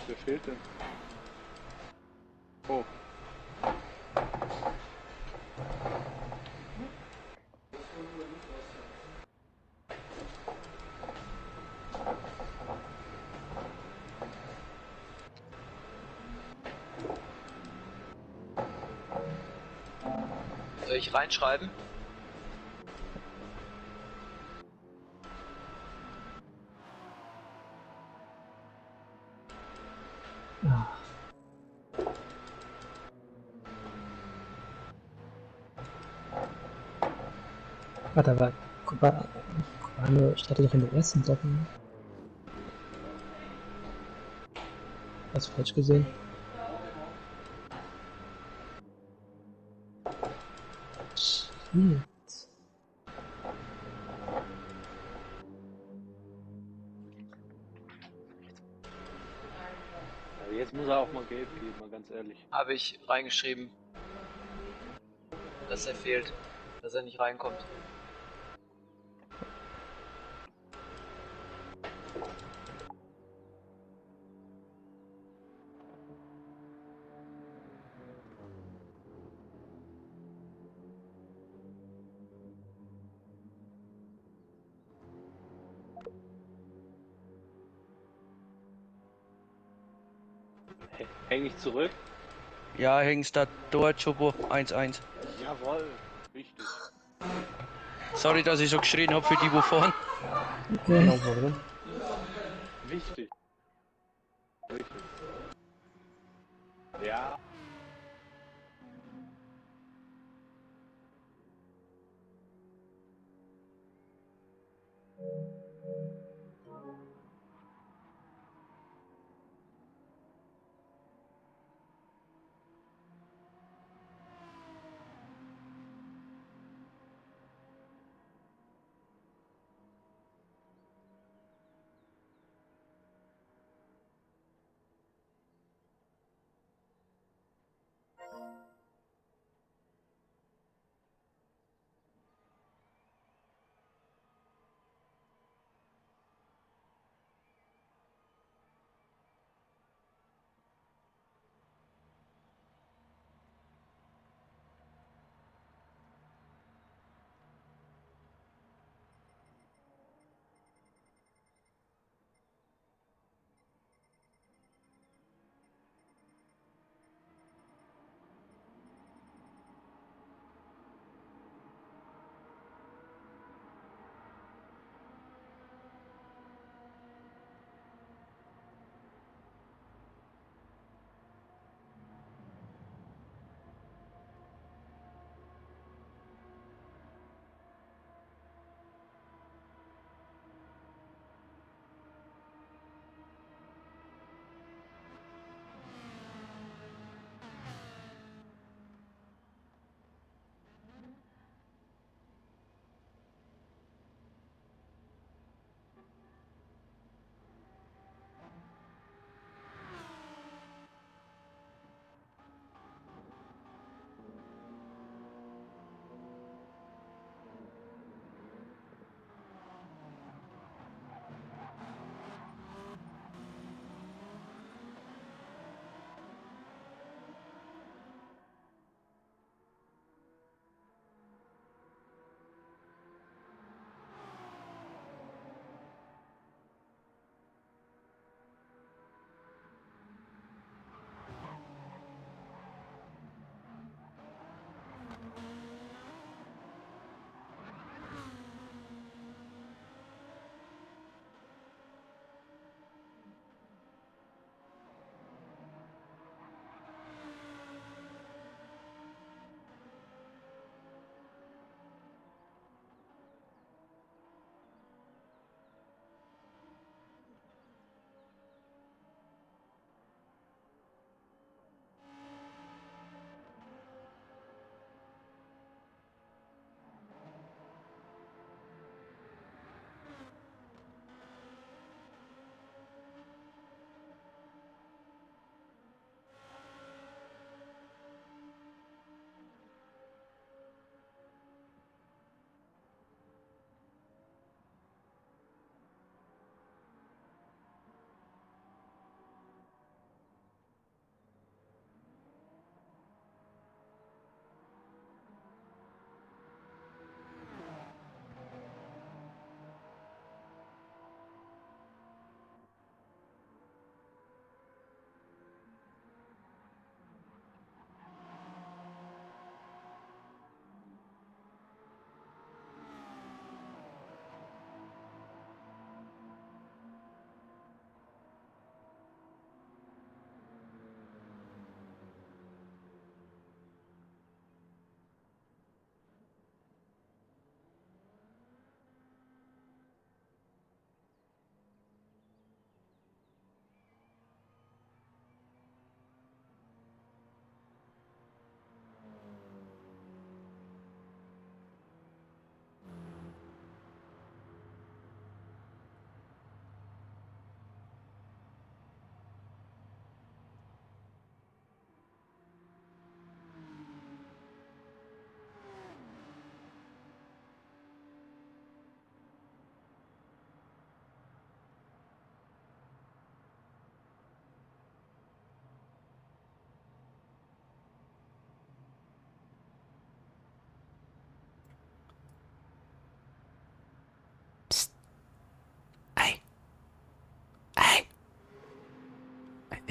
Wer fehlt denn? Oh. Soll ich reinschreiben? Ja. Warte, aber Kubano startet doch in der ersten Doppel. Was falsch gesehen? Shit. Aber jetzt muss er auch mal gelb geben, mal ganz ehrlich. Habe ich reingeschrieben, dass er fehlt, dass er nicht reinkommt. Häng ich zurück? Ja, hängst da dort, Chobo, 1-1. Jawohl, wichtig. Sorry, dass ich so geschrien habe für die, wo fahren. Okay. Genau, warum? Wichtig. Wichtig. Ja.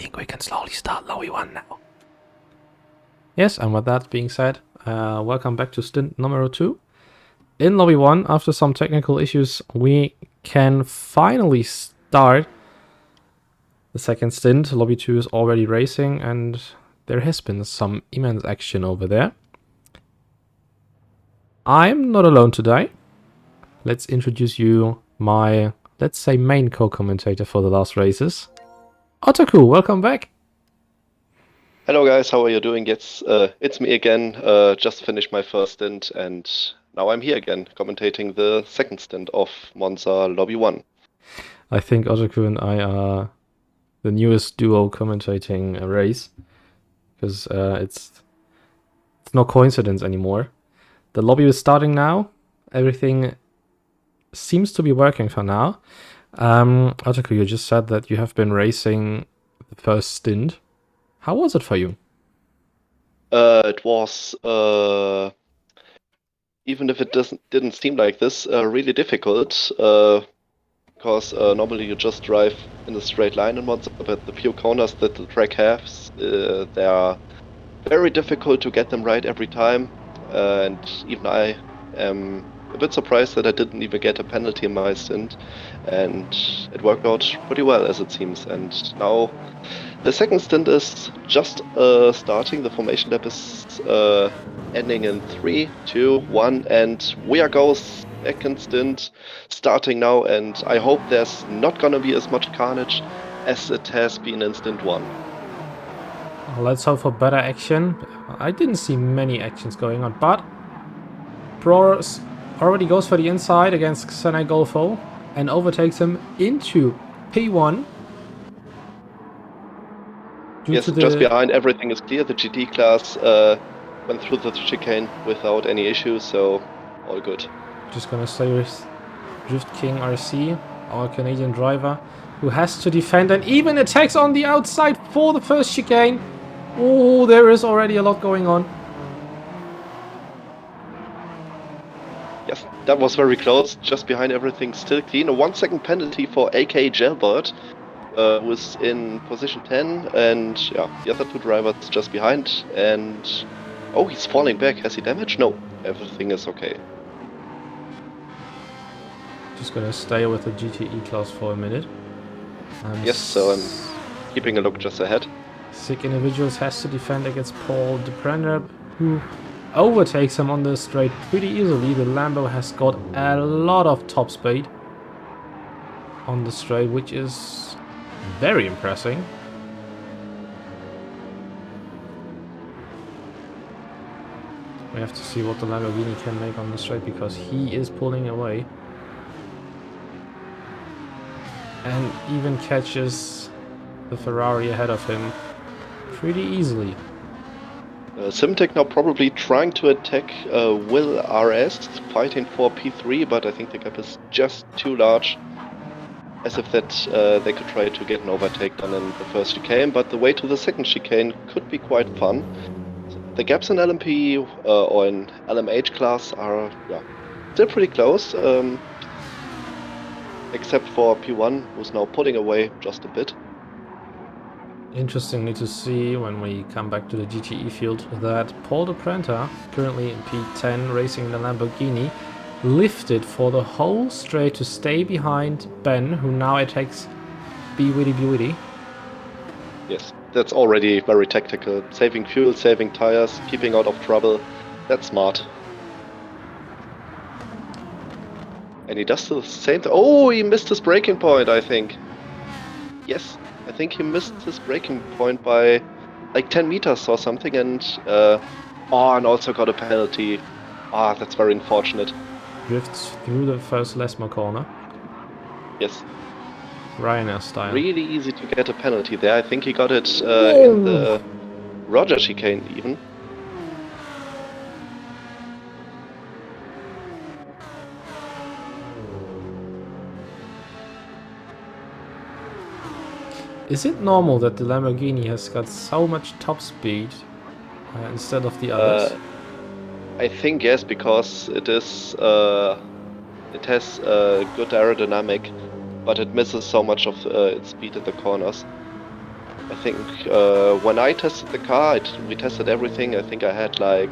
think we can slowly start lobby 1 now. Yes, and with that being said, welcome back to stint number 2. In lobby 1, after some technical issues, we can finally start the second stint. Lobby 2 is already racing, and there has been some immense action over there. I'm not alone today. Let's introduce you my, let's say, main co-commentator for the last races. Otaku, welcome back. Hello guys, how are you doing? It's me again. Just finished my first stint and now I'm here again, commentating the second stint of Monza Lobby 1. I think Otaku and I are the newest duo commentating a race, because it's no coincidence anymore. The lobby is starting now. Everything seems to be working for now. Otaku, you just said that you have been racing the first stint. How was it for you? It was, even if it didn't seem like this, really difficult. Because normally you just drive in a straight line in Monza, but the few corners that the track has, they are very difficult to get them right every time. And even I am a bit surprised that I didn't even get a penalty in my stint, and it worked out pretty well as it seems. And now the second stint is just starting. The formation lap is ending in 3, 2, 1, and we are go second stint starting now, and I hope there's not gonna be as much carnage as it has been in stint 1. Let's hope for better action. I didn't see many actions going on, but Bros already goes for the inside against Senai Golfo and overtakes him into P1. Yes, just behind, everything is clear. The GT class went through the chicane without any issues, so all good. Just gonna stay with Drift King RC, our Canadian driver, who has to defend and even attacks on the outside for the first chicane. Oh, there is already a lot going on. Yes, that was very close. Just behind, everything still clean. A 1 second penalty for AK Jailbird, who was in position 10, and yeah, the other two drivers just behind. And oh, he's falling back. Has he damage? No, everything is okay. Just gonna stay with the GTE class for a minute. Yes, so I'm keeping a look just ahead. Sick Individuals has to defend against Paul Deprender, who overtakes him on the straight pretty easily. The Lambo has got a lot of top speed on the straight, which is very impressive. We have to see what the Lamborghini can make on the straight, because he is pulling away. And even catches the Ferrari ahead of him pretty easily. Simtech now probably trying to attack Will RS, fighting for P3, but I think the gap is just too large. As if that they could try to get an overtake done in the first chicane, but the way to the second chicane could be quite fun. The gaps in LMP or in LMH class are still pretty close. Except for P1, who's now pulling away just a bit. Interestingly to see, when we come back to the GTE field, that Paul Deprenter, currently in P10 racing the Lamborghini, lifted for the whole straight to stay behind Ben, who now attacks B-Witty. Yes, that's already very tactical. Saving fuel, saving tires, keeping out of trouble. That's smart. And he does the same thing. Oh, he missed his braking point, I think. Yes, I think he missed his braking point by like 10 meters or something, and and also got a penalty. That's very unfortunate. Drifts through the first Lesmo corner. Yes. Ryanair style. Really easy to get a penalty there. I think he got it in the Roger chicane even. Is it normal that the Lamborghini has got so much top speed instead of the others? I think yes, because it has good aerodynamic, but it misses so much of its speed at the corners. I think when I tested the car, we tested everything. I think I had like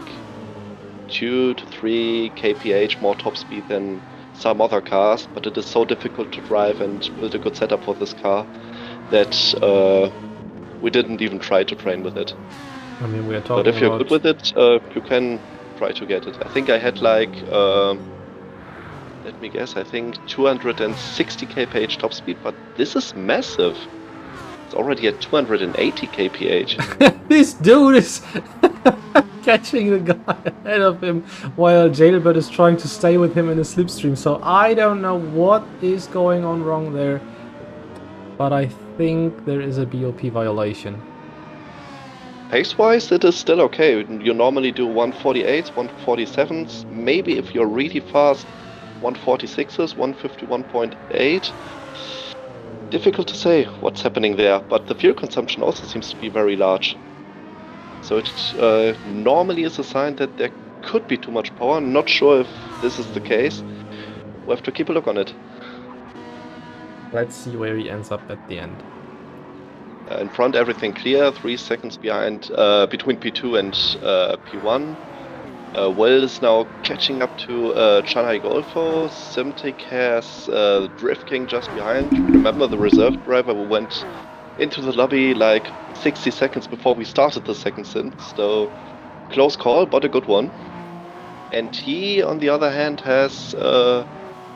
2 to 3 kph more top speed than some other cars, but it is so difficult to drive and build a good setup for this car that we didn't even try to train with it. I mean, we are talking But if you're about... good with it, you can try to get it. I think I had like, let me guess, I think 260 kph top speed, but this is massive. It's already at 280 kph. This dude is catching the guy ahead of him while Jailbird is trying to stay with him in a slipstream. So I don't know what is going on wrong there, but I think there is a BOP violation. Pace-wise, it is still okay. You normally do 148s, 147s, maybe if you're really fast, 146s, 151.8. Difficult to say what's happening there, but the fuel consumption also seems to be very large. So it normally is a sign that there could be too much power. I'm not sure if this is the case. We'll have to keep a look on it. Let's see where he ends up at the end. In front, everything clear. 3 seconds behind, between P2 and P1. Will is now catching up to Chanhai Golfo. Simtic has Drift King just behind. Remember the reserve driver who went into the lobby like 60 seconds before we started the second stint. So close call, but a good one. And he, on the other hand, has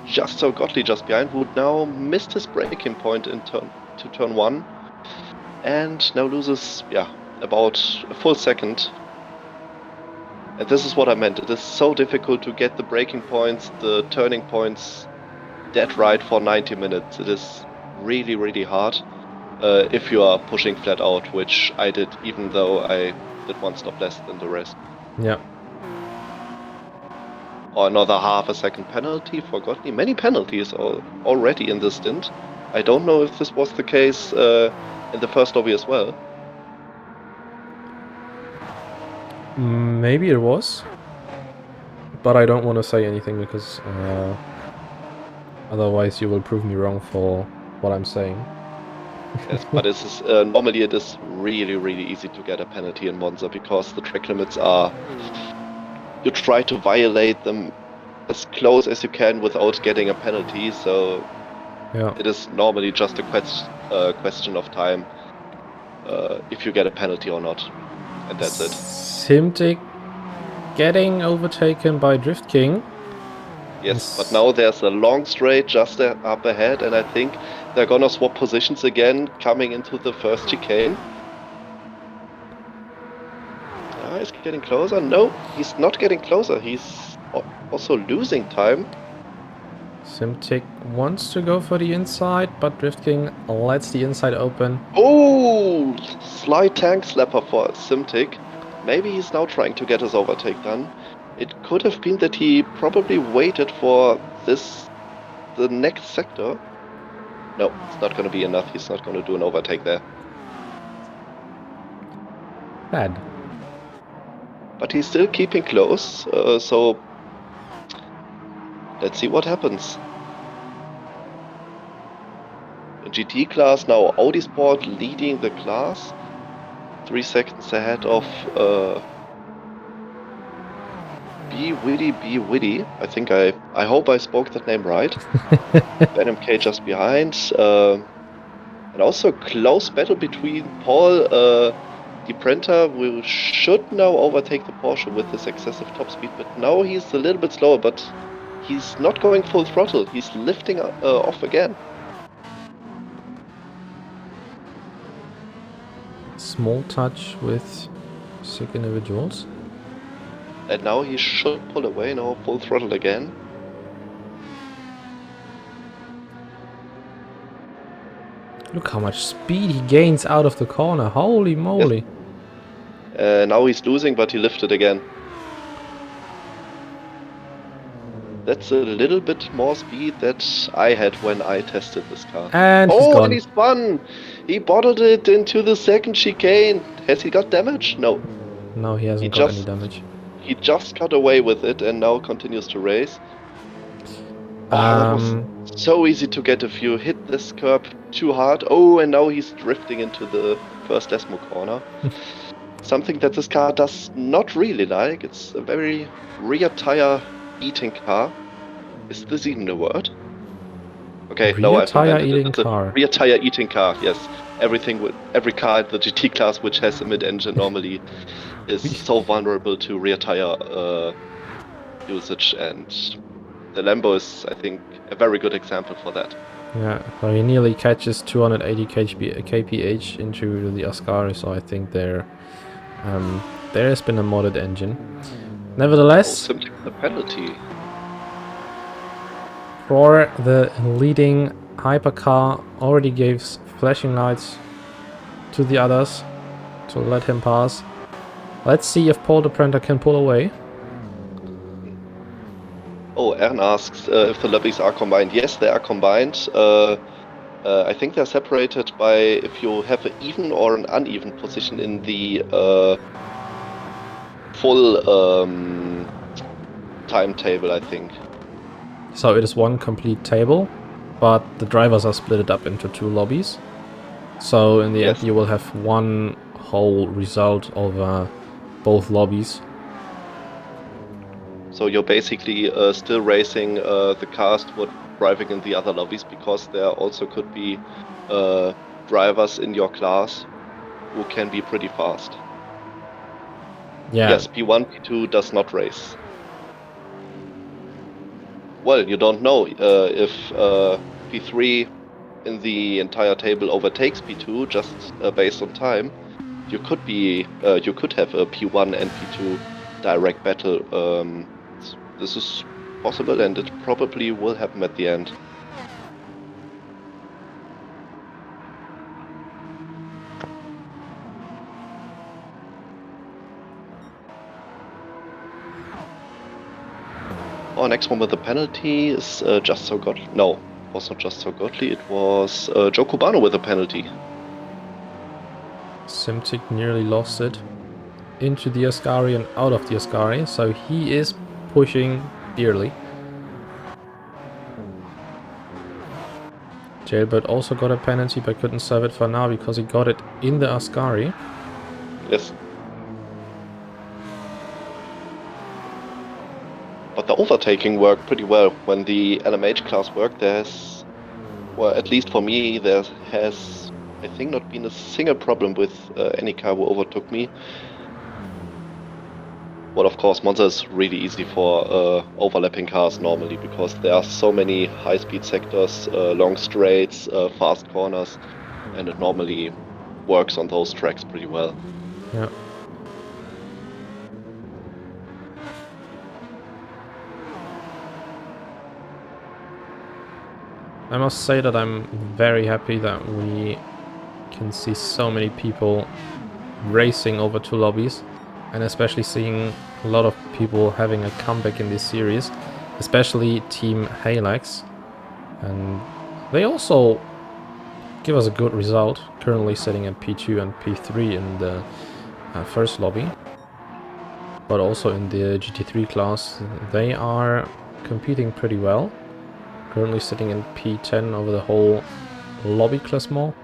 just so Gottlieb just behind, who now missed his braking point in turn 1. And now loses, about a full second. And this is what I meant. It is so difficult to get the braking points, the turning points dead right for 90 minutes. It is really, really hard if you are pushing flat out, which I did, even though I did 1 stop less than the rest. Yeah. Or another half a second penalty for Gottlieb. Many penalties already in this stint. I don't know if this was the case in the first lobby as well. Maybe it was, but I don't want to say anything because otherwise you will prove me wrong for what I'm saying. Yes, but this is, normally it is really, really easy to get a penalty in Monza because the track limits are... You try to violate them as close as you can without getting a penalty, so Yeah. it is normally just a question of time if you get a penalty or not, and that's it. Simtic getting overtaken by Drift King. Yes, but now there's a long straight just up ahead, and I think they're gonna swap positions again coming into the first chicane. He's getting closer. No, he's not getting closer. He's also losing time. Simtic wants to go for the inside, but Drift King lets the inside open. Oh, slight tank slapper for Simtic. Maybe he's now trying to get his overtake done. It could have been that he probably waited for the next sector. No, it's not going to be enough. He's not going to do an overtake there. Bad. But he's still keeping close, so let's see what happens. The GT class now, Audi Sport leading the class. 3 seconds ahead of Be Witty. I think I hope I spoke that name right. Ben MK just behind. And also close battle between Paul DePrenta will should now overtake the Porsche with his excessive top speed, but now he's a little bit slower, but he's not going full throttle. He's lifting off again. Small touch with sick individuals. And now he should pull away, now full throttle again. Look how much speed he gains out of the corner. Holy moly. Yes. Now he's losing, but he lifted again. That's a little bit more speed that I had when I tested this car. And he's gone. And he spun! He bottled it into the second chicane. Has he got damage? No. No, he hasn't got any damage. He just got away with it and now continues to race. that was so easy to get if you hit this curb too hard. Oh, and now he's drifting into the first Desmo corner. Something that this car does not really like. It's a very rear tire eating car. Is this even a word? Okay, no, I tire invented it. eating It's a car. rear tire eating car. Yes, every car in the GT class which has a mid-engine normally is so vulnerable to rear tire usage, and the Lambo is, I think, a very good example for that. Yeah, so he nearly catches 280 kph into the Ascari, so I think there has been a modded engine. Nevertheless, Simply the penalty. for the leading hypercar, already gives flashing lights to the others to let him pass. Let's see if Paul the Printer can pull away. Oh, Ern asks if the lobbies are combined. Yes, they are combined. I think they're separated by if you have an even or an uneven position in the full timetable, I think. So it is one complete table, but the drivers are split up into 2 lobbies. So in the end you will have one whole result over both lobbies. So you're basically still racing the cars who are driving in the other lobbies, because there also could be drivers in your class who can be pretty fast. Yeah. Yes, P1, P2 does not race. Well, you don't know if P3 in the entire table overtakes P2 just based on time. You could have a P1 and P2 direct battle. This is possible, and it probably will happen at the end. Our next one with the penalty is Just So Godly. No, it was not Just So Godly, it was Joe Cubano with a penalty. Simtic nearly lost it into the Ascari and out of the Ascari, so he is pushing dearly. Jailbird also got a penalty but couldn't serve it for now because he got it in the Ascari. Yes. But the overtaking worked pretty well. When the LMH class worked, there's, well, at least for me, there has, I think, not been a single problem with any car who overtook me. Well, of course, Monza is really easy for overlapping cars normally, because there are so many high-speed sectors, long straights, fast corners, and it normally works on those tracks pretty well. Yeah. I must say that I'm very happy that we can see so many people racing over 2 lobbies, and especially seeing a lot of people having a comeback in this series, especially Team Halex. And they also give us a good result, currently sitting at P2 and P3 in the first lobby. But also in the GT3 class, they are competing pretty well. Currently sitting in P10 over the whole lobby classement.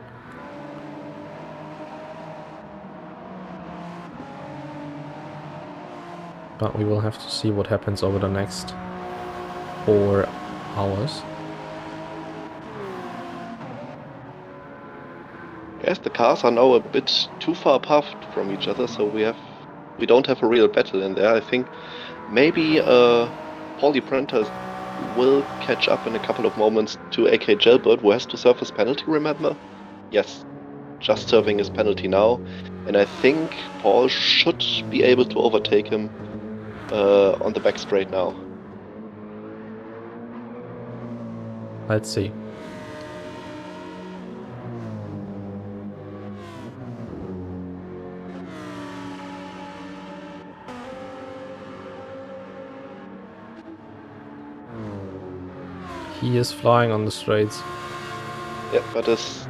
But we will have to see what happens over the next 4 hours. Yes, the cars are now a bit too far apart from each other, so we don't have a real battle in there. I think maybe Paulie Prenter will catch up in a couple of moments to AK Jailbird, who has to serve his penalty, remember? Yes, just serving his penalty now. And I think Paul should be able to overtake him on the back straight now. Let's see. He is flying on the straights. Yeah, but it's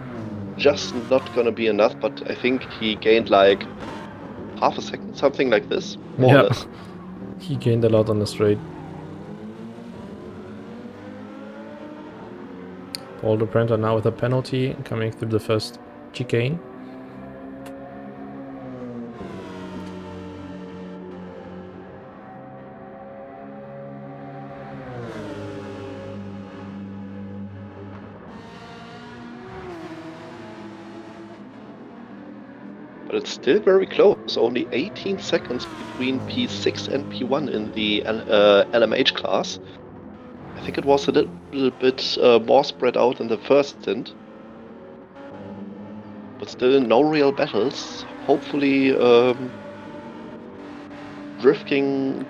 just not gonna be enough, but I think he gained like half a second, something like this, more or less. He gained a lot on the straight. Paul the Printer now with a penalty coming through the first chicane. But it's still very close, only 18 seconds between P6 and P1 in the LMH class. I think it was a little bit more spread out in the first stint. But still no real battles. Hopefully Drifting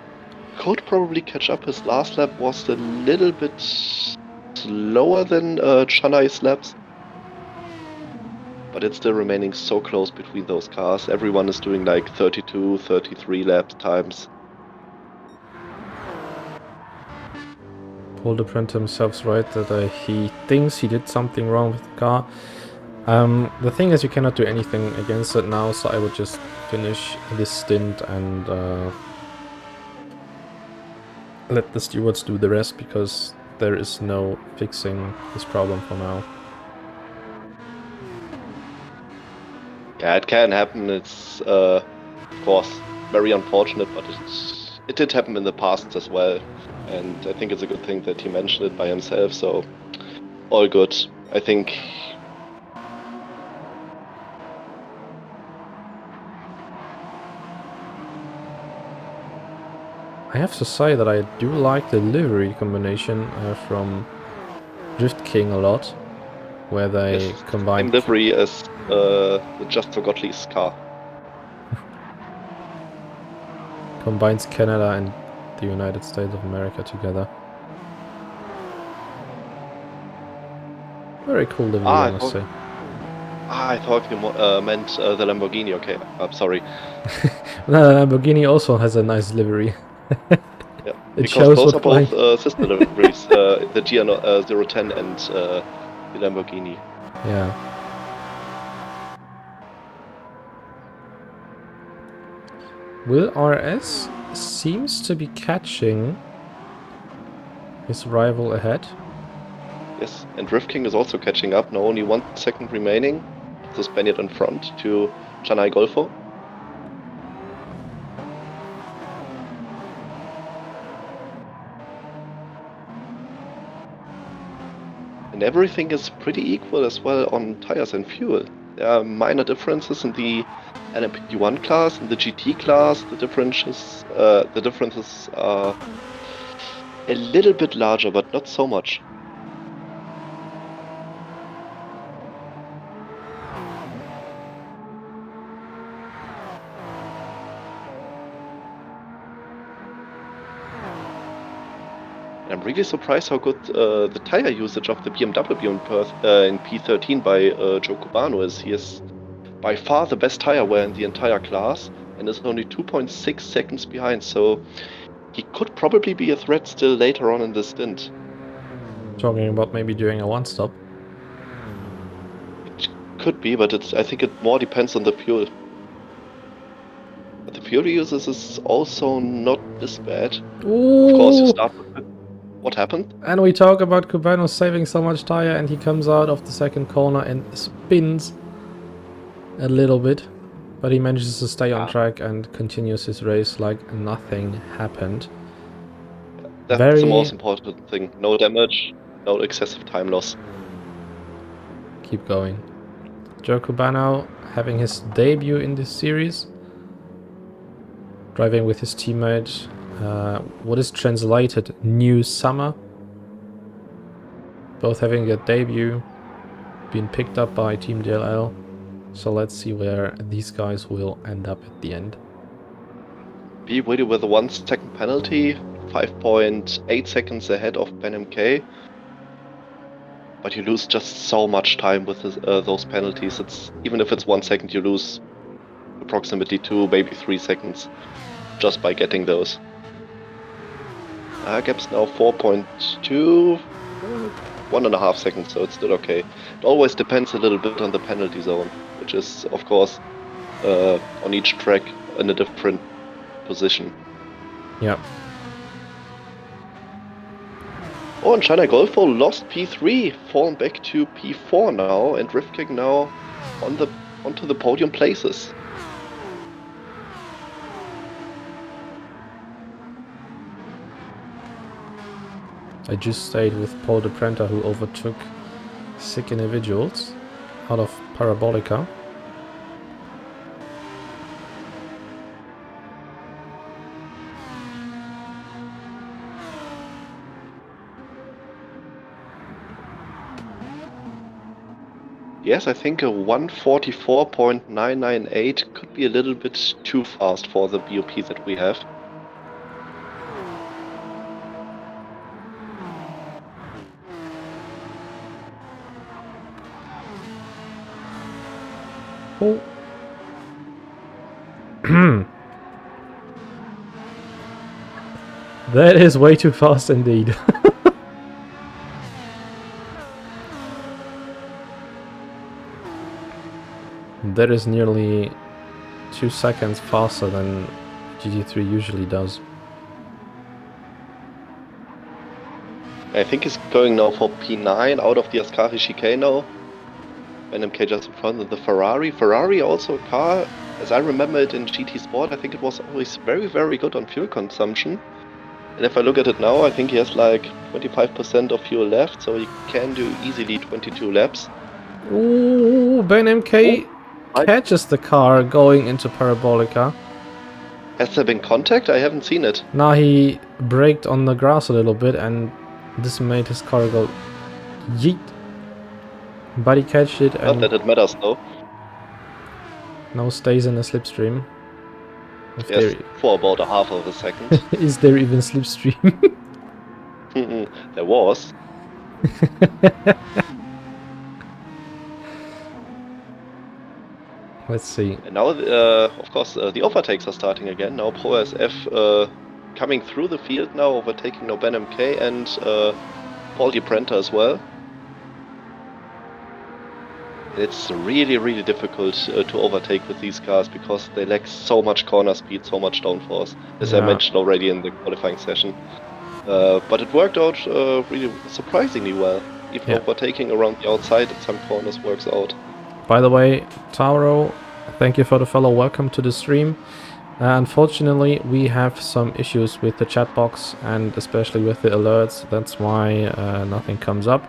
could probably catch up. His last lap was a little bit slower than Chanai's laps. But it's still remaining so close between those cars. Everyone is doing like 32, 33 lap times. Paul the Printer himself's right that he thinks he did something wrong with the car. The thing is, you cannot do anything against it now, so I would just finish this stint and let the stewards do the rest, because there is no fixing this problem for now. Yeah, it can happen. It's of course very unfortunate, but it did happen in the past as well. And I think it's a good thing that he mentioned it by himself, so all good. I think I have to say that I do like the livery combination from Drift King a lot, where they combine same livery as the Just for Gottlieb's car. combines Canada and the United States of America together. Very cool livery, I must say. I thought you meant the Lamborghini. Okay, I'm sorry. No, Lamborghini also has a nice livery. Yeah, It because shows those what are both sister liveries, the GR010 and the Lamborghini. Yeah. Will RS seems to be catching his rival ahead. Yes, and Drift King is also catching up. Now only 1 second remaining. The Spaniard in front to Chanai Golfo. And everything is pretty equal as well on tires and fuel. There are minor differences in the LMP1 class, in the GT class. The differences are a little bit larger, but not so much. I'm really surprised how good the tire usage of the BMW in P13 by Joe Cubano is. He is by far the best tire wear in the entire class and is only 2.6 seconds behind, so he could probably be a threat still later on in the stint. Talking about maybe doing a one-stop. It could be, but I think it more depends on the fuel. But the fuel uses is also not this bad. Ooh. Of course, you start with what happened? And we talk about Cubano saving so much tire, and he comes out of the second corner and spins a little bit, but he manages to stay on track and continues his race like nothing happened. That's the most important thing. No damage, no excessive time loss. Keep going. Joe Cubano having his debut in this series, driving with his teammate. What is translated new summer. Both having their debut, been picked up by Team DLL. So let's see where these guys will end up at the end. Be ready with a 1 second penalty, 5.8 seconds ahead of Ben MK. But you lose just so much time with those penalties. Even if it's 1 second, you lose approximately 2, maybe 3 seconds just by getting those. Gap's now 4.2, 1.5 seconds, so it's still okay. It always depends a little bit on the penalty zone, which is, of course, on each track in a different position. Yeah. Oh, and China Golfo lost P3, fallen back to P4 now, and Rifkick now onto the podium places. I just stayed with Paul de Prenta, who overtook sick individuals out of Parabolica. Yes, I think a 144.998 could be a little bit too fast for the BOP that we have. Oh. That is way too fast indeed. That is nearly 2 seconds faster than GT3 usually does. I think he's going now for P9 out of the Ascari chicane now. NMK just in front of the Ferrari. Ferrari also a car, as I remember it in GT Sport, I think it was always very, very good on fuel consumption. And if I look at it now, I think he has like 25% of fuel left, so he can do easily 22 laps. Ooh, Ben MK catches the car going into Parabolica. Has there been contact? I haven't seen it. Now he braked on the grass a little bit and this made his car go yeet. But he catched it Not and that it matters though. now stays in the slipstream. If Yes, for about a half of a second. is there even slipstream? There was. Let's see. And now, of course, the overtakes are starting again. Now Pro SF coming through the field now, overtaking now Ben MK and Paul Di Prenta as well. It's really, really difficult to overtake with these cars because they lack so much corner speed, so much downforce, as I mentioned already in the qualifying session. But it worked out really surprisingly well. Even overtaking around the outside at some corners works out. By the way, Tauro, thank you for the follow. Welcome to the stream. Unfortunately, we have some issues with the chat box and especially with the alerts. That's why nothing comes up.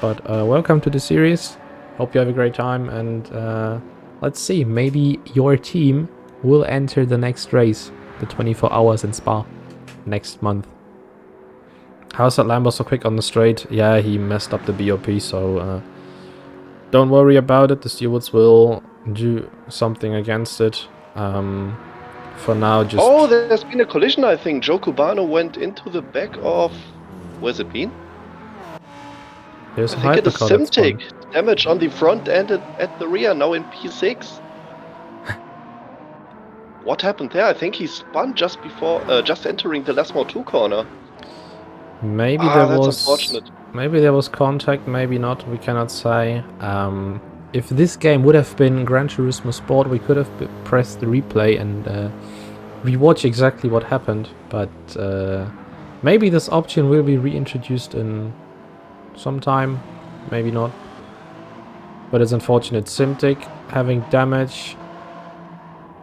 But welcome to the series. Hope you have a great time. And let's see, maybe your team will enter the next race, the 24 hours in Spa, next month. How's that Lambo so quick on the straight? Yeah, he messed up the BOP, so... don't worry about it, the stewards will do something against it. For now, just... Oh, there's been a collision, I think. Joe Cubano went into the back of... Where's it been? There's I think it is Simtic. Damage on the front and at the rear, now in P6. What happened there? I think he spun just before, just entering the Lesmore 2 corner. Maybe maybe there was contact, maybe not, we cannot say. If this game would have been Gran Turismo Sport, we could have pressed the replay and rewatch exactly what happened, but maybe this option will be reintroduced in some time, maybe not. But it's unfortunate. Simtic having damage.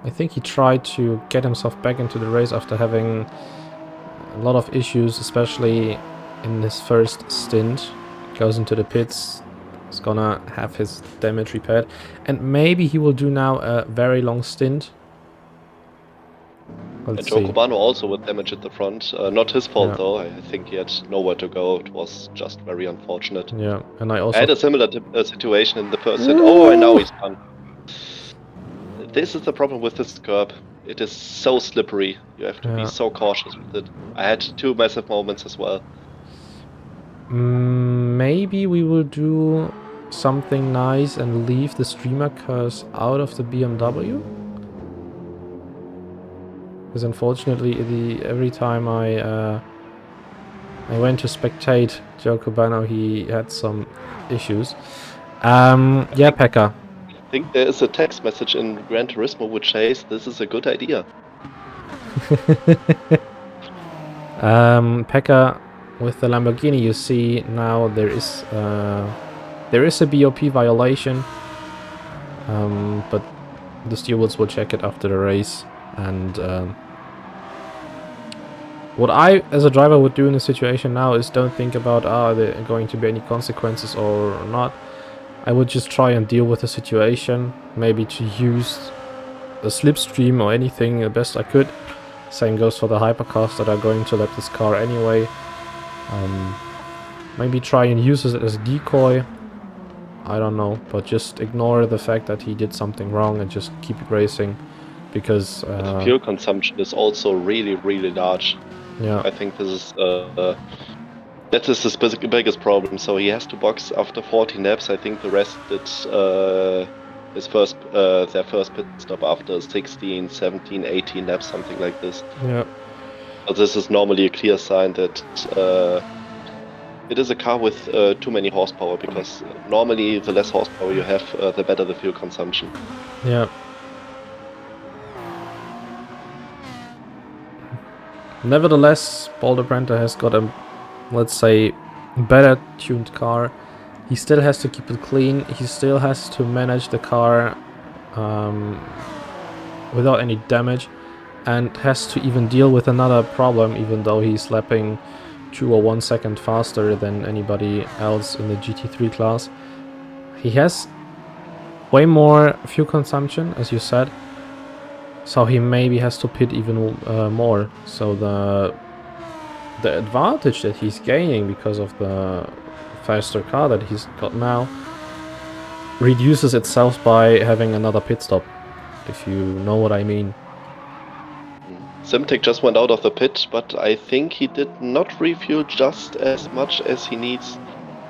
I think he tried to get himself back into the race after having a lot of issues, especially in his first stint. Goes into the pits, is gonna have his damage repaired, and maybe he will do now a very long stint. And Joe Cubano also with damage at the front. Not his fault though, I think he had nowhere to go. It was just very unfortunate. Yeah, and I also had a similar situation in the person. Oh, and now he's spun. This is the problem with this curb. It is so slippery. You have to be so cautious with it. I had 2 massive moments as well. Maybe we will do something nice and leave the streamer curse out of the BMW. Because unfortunately, every time I went to spectate Joe Cubano, he had some issues. Yeah, Pekka. I think there is a text message in Gran Turismo which says this is a good idea. Pekka, with the Lamborghini, you see now there is a BOP violation, but the stewards will check it after the race. And what I, as a driver, would do in a situation now is don't think about are there going to be any consequences or not. I would just try and deal with the situation, maybe to use a slipstream or anything the best I could. Same goes for the hypercars that are going to lap this car anyway. Maybe try and use it as a decoy. I don't know, but just ignore the fact that he did something wrong and just keep racing, because The fuel consumption is also really, really large. yeah, I think this is that is his biggest problem. So he has to box after 40 laps. I think the rest did their first pit stop after 16, 17, 18 laps, something like this. yeah, So this is normally a clear sign that it is a car with too many horsepower, because normally the less horsepower you have, the better the fuel consumption. yeah. Nevertheless, Paul Brenta has got a, let's say, better tuned car. He still has to keep it clean. He still has to manage the car without any damage, and has to even deal with another problem, even though he's lapping 2 or 1 second faster than anybody else in the GT3 class. He has way more fuel consumption, as you said, so he maybe has to pit even more. So the advantage that he's gaining because of the faster car that he's got now reduces itself by having another pit stop, if you know what I mean. Simtek just went out of the pit, but I think he did not refuel just as much as he needs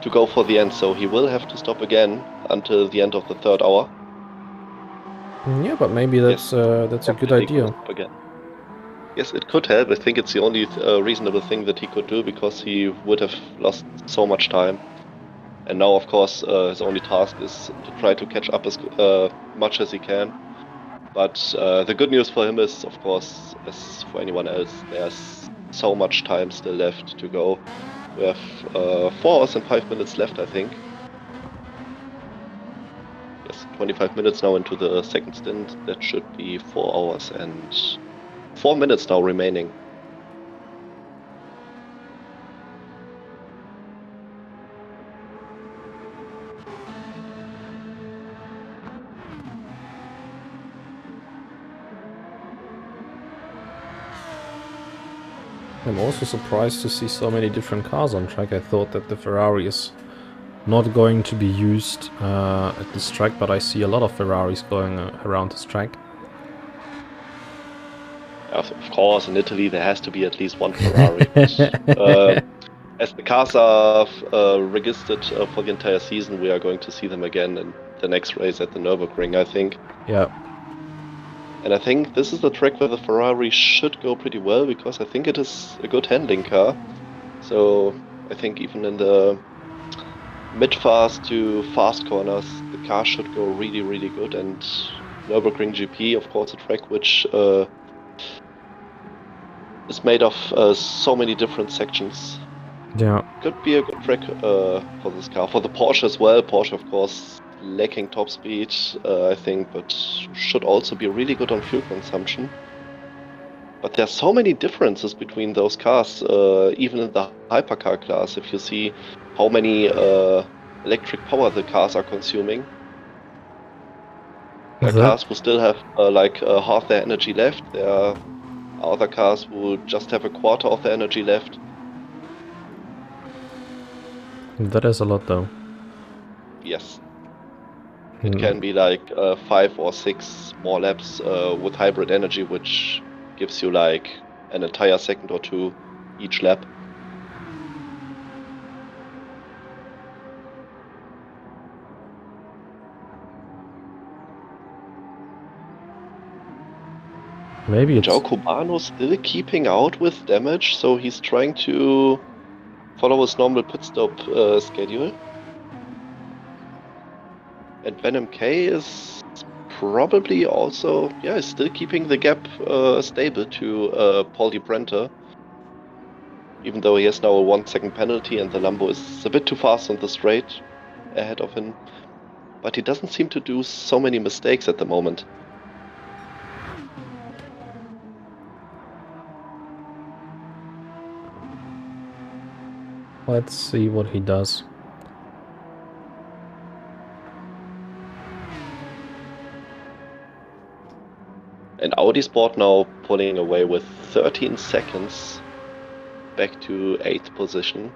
to go for the end, so he will have to stop again until the end of the 3rd hour. Yeah, but maybe that's a good idea. Again. Yes, it could help. I think it's the only reasonable thing that he could do, because he would have lost so much time. And now, of course, his only task is to try to catch up as much as he can. But the good news for him is, of course, as for anyone else, there's so much time still left to go. We have 4 hours and 5 minutes left, I think. Yes, 25 minutes now into the second stint. That should be 4 hours and 4 minutes now remaining. I'm also surprised to see so many different cars on track. I thought that the Ferrari is not going to be used at this track, but I see a lot of Ferraris going around this track. Of course, in Italy there has to be at least one Ferrari. As the cars are registered for the entire season, we are going to see them again in the next race at the Nürburgring, I think. Yeah. And I think this is the track where the Ferrari should go pretty well, because I think it is a good handling car. So I think even in the mid-fast to fast corners, the car should go really, really good. And Nürburgring GP, of course, a track which is made of so many different sections. Yeah. Could be a good track for this car. For the Porsche as well. Porsche, of course, lacking top speed, I think, but should also be really good on fuel consumption. But there are so many differences between those cars, even in the hypercar class. If you see how many electric power the cars are consuming, there are cars who still have half their energy left. There are other cars who just have a quarter of their energy left. That is a lot, though. Yes. It can be like 5 or 6 more laps with hybrid energy, which gives you like an entire second or 2 each lap. Maybe it's... João Cubano still keeping out with damage, so he's trying to follow his normal pit stop schedule. And Venom K is probably also, still keeping the gap stable to Paul Di Brenta. even though he has now a 1 second penalty and the Lambo is a bit too fast on the straight ahead of him. But he doesn't seem to do so many mistakes at the moment. Let's see what he does. And Audi Sport now pulling away with 13 seconds back to 8th position.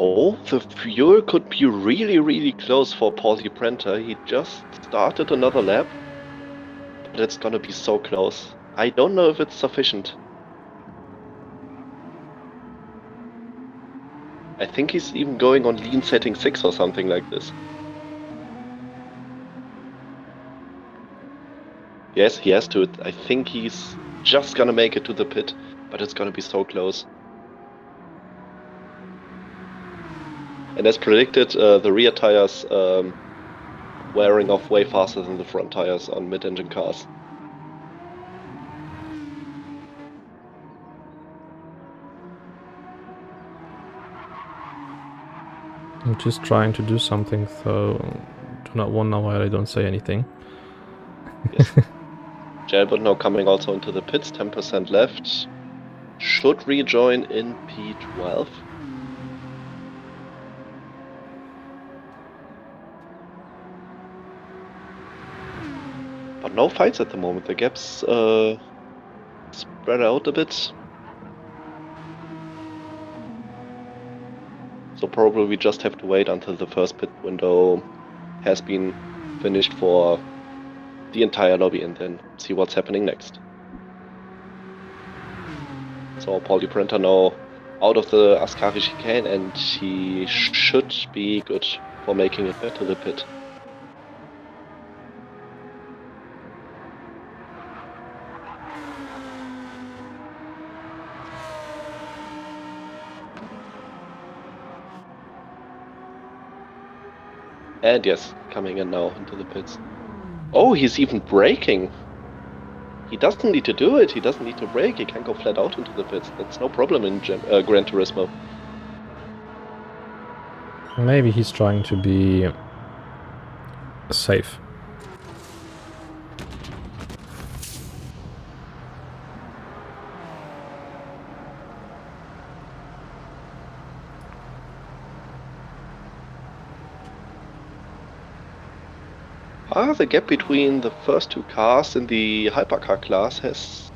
Oh, the fuel could be really close for Pauli Prenter. He just started another lap, but it's gonna be so close. I don't know if it's sufficient. I think he's even going on lean setting 6 or something like this. Yes, he has to. I think he's just gonna make it to the pit, but it's gonna be so close. And as predicted, the rear tires wearing off way faster than the front tires on mid-engine cars. I'm just trying to do something, so do not wonder why I don't say anything. Yes. Jalbert now coming also into the pits, 10% left. Should rejoin in P12. But no fights at the moment. The gaps spread out a bit. So probably we just have to wait until the first pit window has been finished for the entire lobby and then see what's happening next. So Pauli Prenter now out of the Ascari chicane and he should be good for making it back to the pit. And yes, coming in now into the pits. Oh, he's even braking. He doesn't need to do it. He doesn't need to brake. He can go flat out into the pits. That's no problem in Gran Turismo. Maybe he's trying to be safe. The gap between the first two cars in the hypercar class has...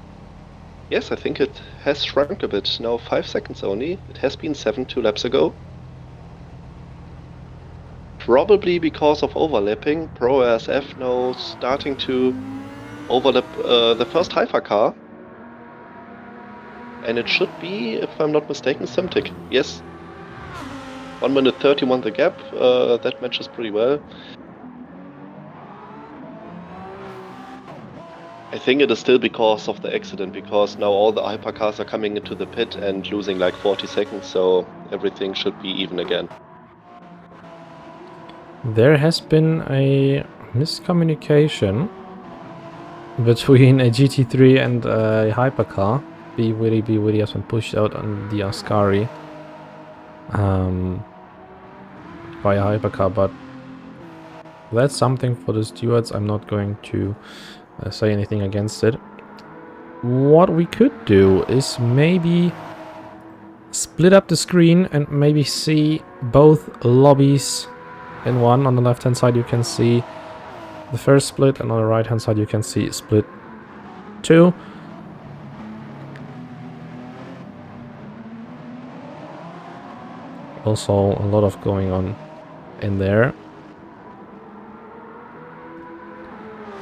Yes, I think it has shrunk a bit. Now 5 seconds only. It has been 7 2 laps ago. Probably because of overlapping. Pro ASF now starting to overlap the first hypercar. And it should be, if I'm not mistaken, Simtic. Yes. 1 minute 31 the gap. That matches pretty well. I think it is still because of the accident, because now all the hypercars are coming into the pit and losing like 40 seconds, so everything should be even again. There has been a miscommunication between a GT3 and a hypercar. Be Witty has been pushed out on the Ascari by a hypercar, but that's something for the stewards. I'm not going to say anything against it. What we could do is maybe split up the screen and maybe see both lobbies in one. On the left hand side you can see the first split, and on the right hand side you can see split 2. Also a lot of going on in there.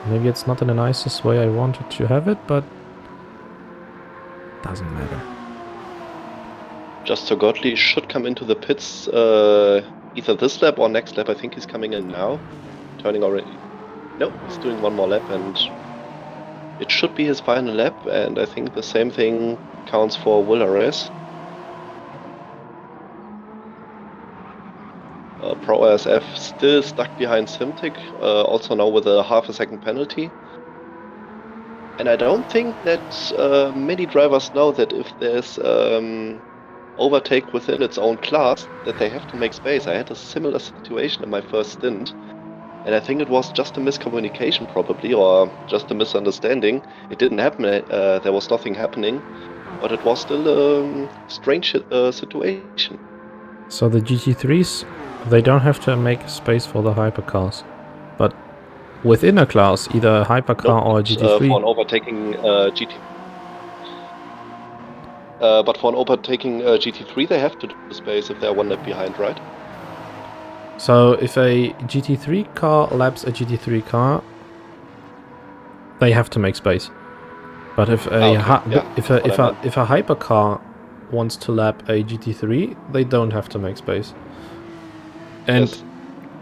Maybe it's not in the nicest way I wanted to have it, but doesn't matter. Just so Godley should come into the pits either this lap or next lap. I think he's coming in now. Turning already. No, he's doing one more lap and it should be his final lap, and I think the same thing counts for Monza Race. Pro ASF still stuck behind Simtic, also now with a half a second penalty. And I don't think that many drivers know that if there's overtake within its own class, that they have to make space. I had a similar situation in my first stint, and I think it was just a miscommunication probably, or just a misunderstanding. It didn't happen, there was nothing happening, but it was still a strange situation. So the GT3s, they don't have to make space for the hypercars, but within a class, either a hypercar or a GT3. For an overtaking but for an overtaking GT3, they have to do space if they're one lap behind, right? So if a GT3 car laps a GT3 car, they have to make space. But if a if a hypercar wants to lap a GT3, they don't have to make space. And Yes.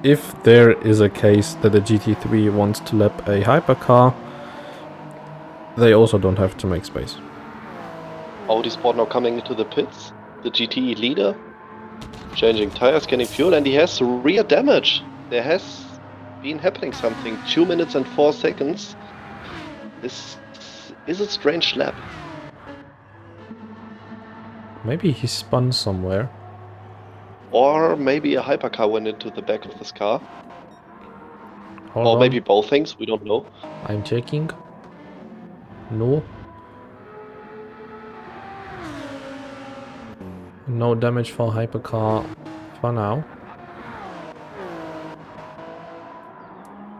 if there is a case that a GT3 wants to lap a hypercar, they also don't have to make space. Audi Sport now coming into the pits. The GT leader, changing tires, getting fuel, and he has rear damage. There has been happening something. 2 minutes and 4 seconds. This is a strange lap. Maybe he spun somewhere. Or maybe a hypercar went into the back of this car. Hold Or on. maybe both things, we don't know. I'm checking. No. No damage for hypercar for now.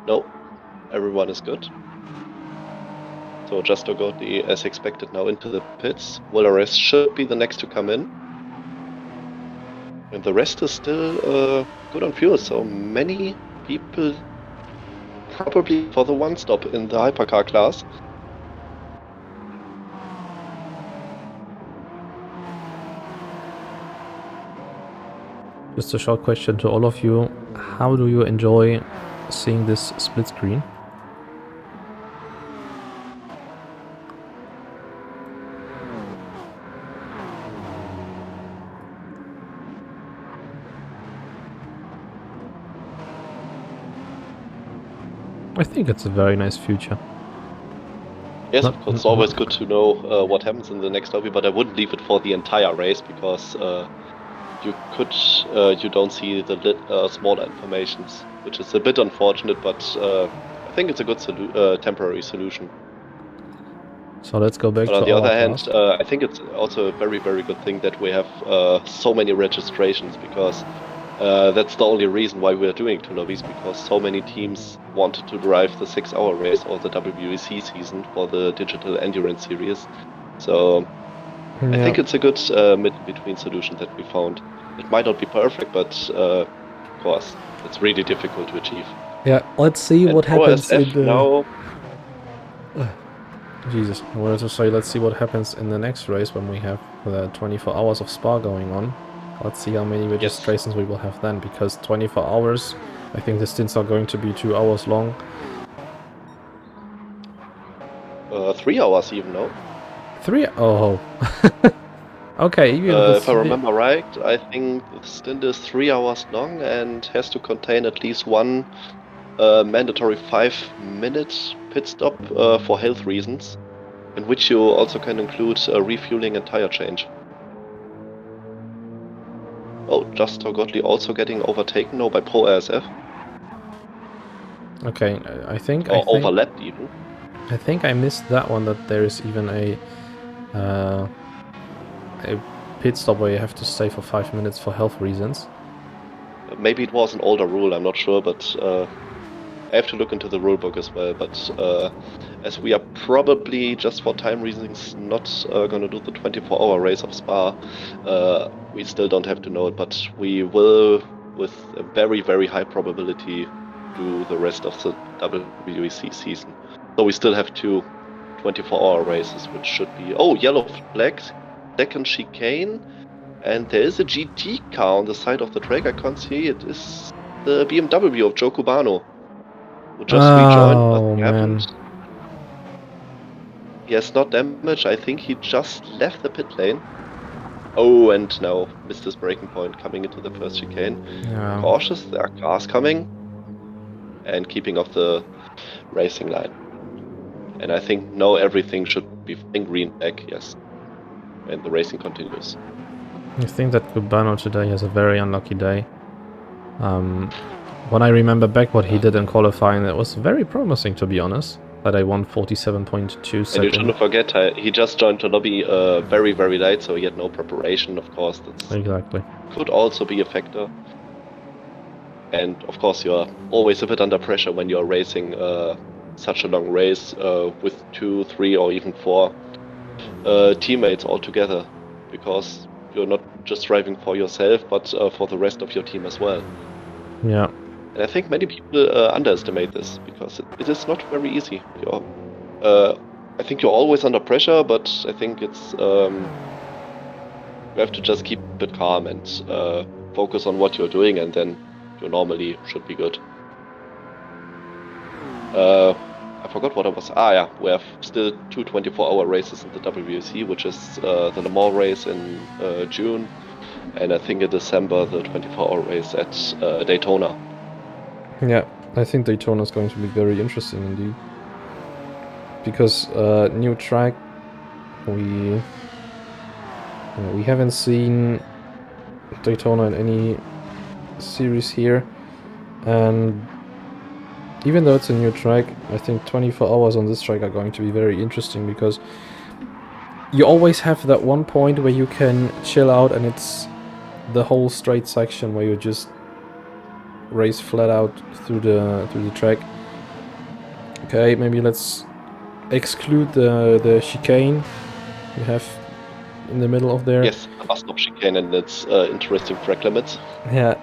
No, everyone is good. So Justo got the, as expected, now into the pits. Monza Race should be the next to come in. And the rest is still good on fuel, so many people probably for the one stop in the hypercar class. Just a short question to all of you. How do you enjoy seeing this split screen? I think it's a very nice future. Yes, Not- of course, it's always good to know what happens in the next lobby, but I wouldn't leave it for the entire race because you don't see the smaller informations, which is a bit unfortunate, but I think it's a good temporary solution. So let's go back But to on the our other hand, class. I think it's also a very, very good thing that we have so many registrations, because that's the only reason why we're doing two lobbies, because so many teams wanted to drive the 6-hour race or the WEC season for the Digital Endurance Series. So I think it's a good mid-between solution that we found. It might not be perfect, but of course, it's really difficult to achieve. Yeah, let's see And what Pro happens in SF the... now, Jesus, I wanted to say, let's see what happens in the next race when we have the 24 hours of Spa going on. Let's see how many registrations we will have then, because 24 hours, I think the stints are going to be 2 hours long. 3 hours even, no? 3? Oh. Okay, even If I remember right, I think the stint is 3 hours long and has to contain at least one mandatory 5-minute pit stop for health reasons, in which you also can include refueling and tire change. Oh, Justo Gottlieb also getting overtaken now by Pro ASF, Okay, I think overlapped even. I think I missed that one, that there is even a pit stop where you have to stay for 5 minutes for health reasons. Maybe it was an older rule, I'm not sure, but I have to look into the rulebook as well. But as we are probably, just for time reasons, not going to do the 24-hour race of Spa, we still don't have to know it, but we will, with a very, very high probability, do the rest of the WEC season. So we still have two 24-hour races, which should be... Oh, yellow flags, second chicane, and there is a GT car on the side of the track. I can't see it. Is the BMW of Joe Cubano, who just rejoined. Oh, Nothing man. happened. he has not damaged. I think he just left the pit lane. Oh, and now missed his braking point coming into the first chicane. Yeah. Cautious, there are cars coming. And keeping off the racing line. And I think now everything should be in green back, yes. And the racing continues. I think that Cubano today has a very unlucky day. When I remember back what he did in qualifying, it was very promising, to be honest. That I won 47.2 And you seconds. shouldn't forget, he just joined the lobby very, very late, so he had no preparation, of course. That Exactly. could also be a factor. And of course, you're always a bit under pressure when you're racing such a long race with 2, 3, or even 4 teammates all together, because you're not just driving for yourself, but for the rest of your team as well. Yeah. And I think many people underestimate this, because it is not very easy. I think you're always under pressure, but I think it's you have to just keep it calm and focus on what you're doing, and then you normally should be good. I forgot what I was. Yeah, we have still 2 24-hour races in the WEC, which is the Le Mans race in June, and I think in December the 24-hour race at Daytona. Yeah, I think Daytona is going to be very interesting indeed. Because new track, we haven't seen Daytona in any series here, and even though it's a new track, I think 24 hours on this track are going to be very interesting, because you always have that one point where you can chill out, and it's the whole straight section where you just race flat out through the track. Okay, maybe let's exclude the chicane you have in the middle of there. Yes, the bus stop chicane and its interesting track limits. Yeah,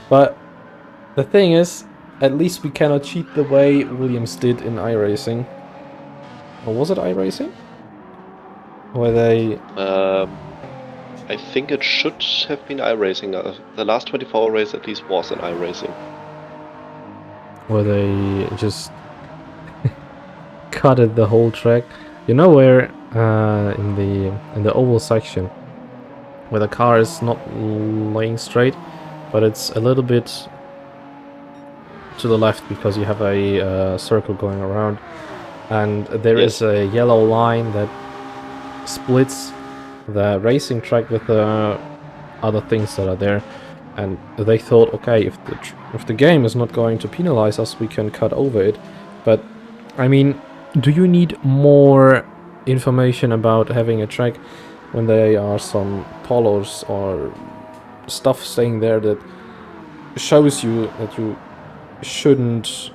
but the thing is, at least we cannot cheat the way Williams did in iRacing. Or was it iRacing? Where they... I think it should have been iRacing. The last 24-hour race at least was in iRacing. Where they just cutted the whole track. You know where in the oval section, where the car is not laying straight, but it's a little bit to the left because you have a circle going around, and there is a yellow line that splits the racing track with the other things that are there, and they thought, okay, if the game is not going to penalize us, we can cut over it. But I mean, do you need more information about having a track when there are some polos or stuff staying there that shows you that you shouldn't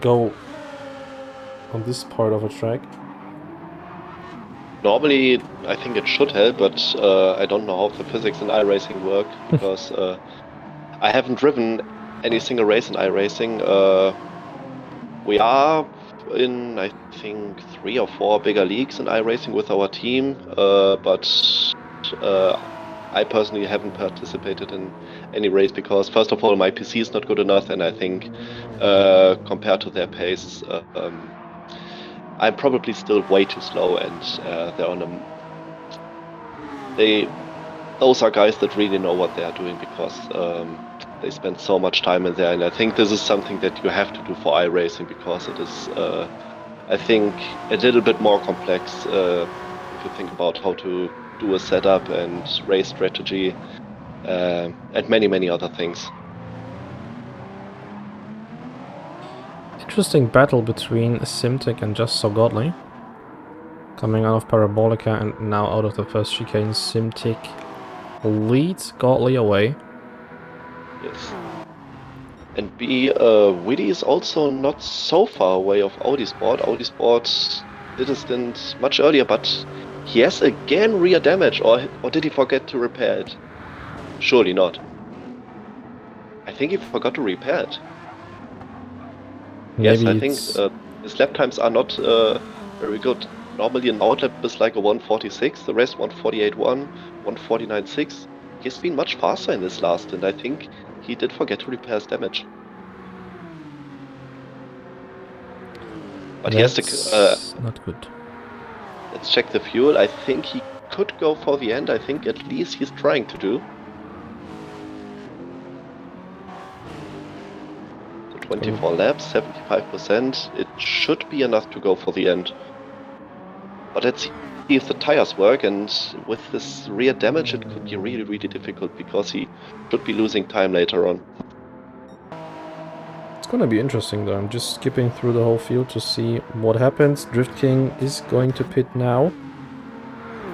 go on this part of a track? Normally, I think it should help, but I don't know how the physics in iRacing work, because I haven't driven any single race in iRacing. We are in, I think, 3 or 4 bigger leagues in iRacing with our team, but I personally haven't participated in any race because, first of all, my PC is not good enough, and I think compared to their pace, I'm probably still way too slow, and they're on those are guys that really know what they are doing, because they spend so much time in there, and I think this is something that you have to do for iRacing, because it is, I think, a little bit more complex if you think about how to do a setup and race strategy and many other things. Interesting battle between Simtic and Just So Godly. Coming out of Parabolica and now out of the first chicane, Simtic leads Godly away. Yes. And Witty is also not so far away of Audi Sport. Audi Sport did a stint much earlier, but he has again rear damage, or did he forget to repair it? Surely not. I think he forgot to repair it. Maybe yes, I think his lap times are not very good. Normally an outlap is like a 146, the rest 148.1, 149.6. He's been much faster in this last, and I think he did forget to repair his damage. But he has to. That's not good. Let's check the fuel. I think he could go for the end. I think at least he's trying to do. So 24 laps, 75%. It should be enough to go for the end. But let's see if the tires work, and with this rear damage it could be really, really difficult because he should be losing time later on. It's gonna be interesting though. I'm just skipping through the whole field to see what happens. Drift King is going to pit now.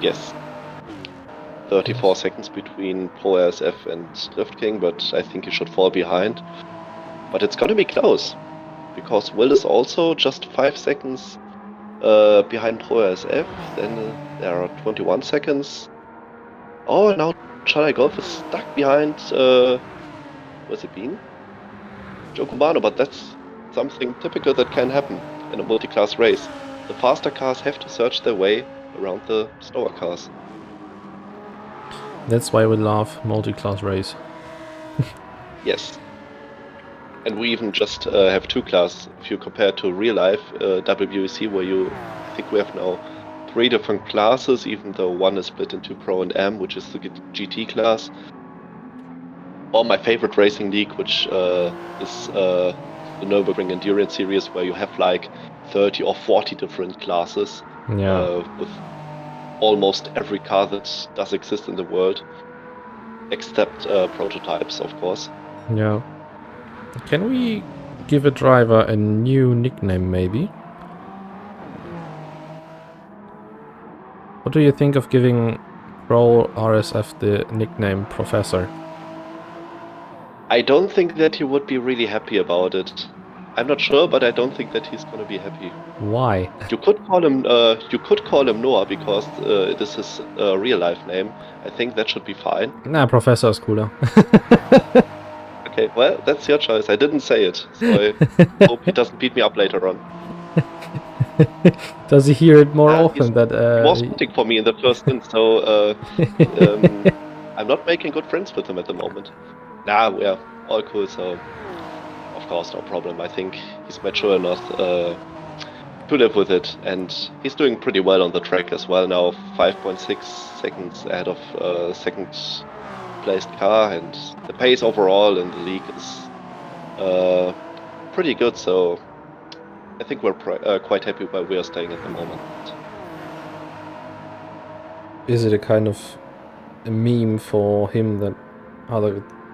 Yes. 34 seconds between Pro RSF and Drift King, but I think he should fall behind. But it's gonna be close, because Will is also just 5 seconds behind Pro RSF. Then there are 21 seconds. Oh, now Charlie Golf is stuck behind, what's it been? Joe Cubano, but that's something typical that can happen in a multi-class race. The faster cars have to search their way around the slower cars. That's why we love multi-class race. Yes. And we even just have 2 classes. If you compare to real life WEC, where I think we have now 3 different classes, even though one is split into Pro and M, which is the GT class. Or my favorite racing league, which is the Nürburgring Endurance Series, where you have like 30 or 40 different classes. Yeah. With almost every car that does exist in the world, except prototypes, of course. Yeah. Can we give a driver a new nickname, maybe? What do you think of giving Pro RSF the nickname Professor? I don't think that he would be really happy about it. I'm not sure, but I don't think that he's gonna be happy. Why? You could call him Noah, because it is his real life name. I think that should be fine. Nah, Professor is cooler. Okay, well, that's your choice. I didn't say it, so I hope he doesn't beat me up later on. Does he hear it more often? He That was hunting for me in the first stint, so I'm not making good friends with him at the moment. Nah, we're all cool, so of course no problem. I think he's mature enough to live with it, and he's doing pretty well on the track as well now. 5.6 seconds ahead of second placed car, and the pace overall in the league is pretty good, so I think we're quite happy where we are staying at the moment. is it a kind of a meme for him that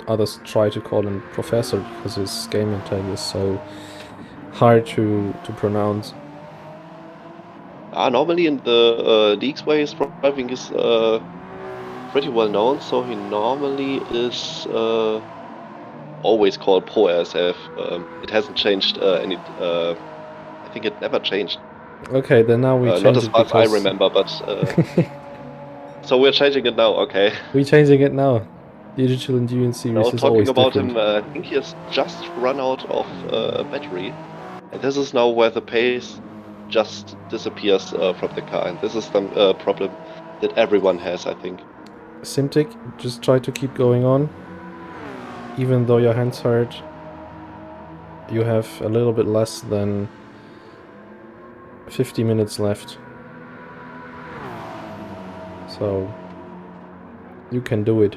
others try to call him Professor because his gaming tag is so hard to pronounce? Normally in the leagues where he's driving is pretty well known, so he normally is always called Pro RSF. It hasn't changed any. I think it never changed. Okay, then now we change not as it far as I because- remember, but so we're changing it now. Okay. We're changing it now. Digital Endurance Series Now is talking always about different. him, I think he has just run out of battery, and this is now where the pace just disappears from the car, and this is the problem that everyone has, I think. Simtic, just try to keep going on. Even though your hands hurt, you have a little bit less than 50 minutes left. So, you can do it.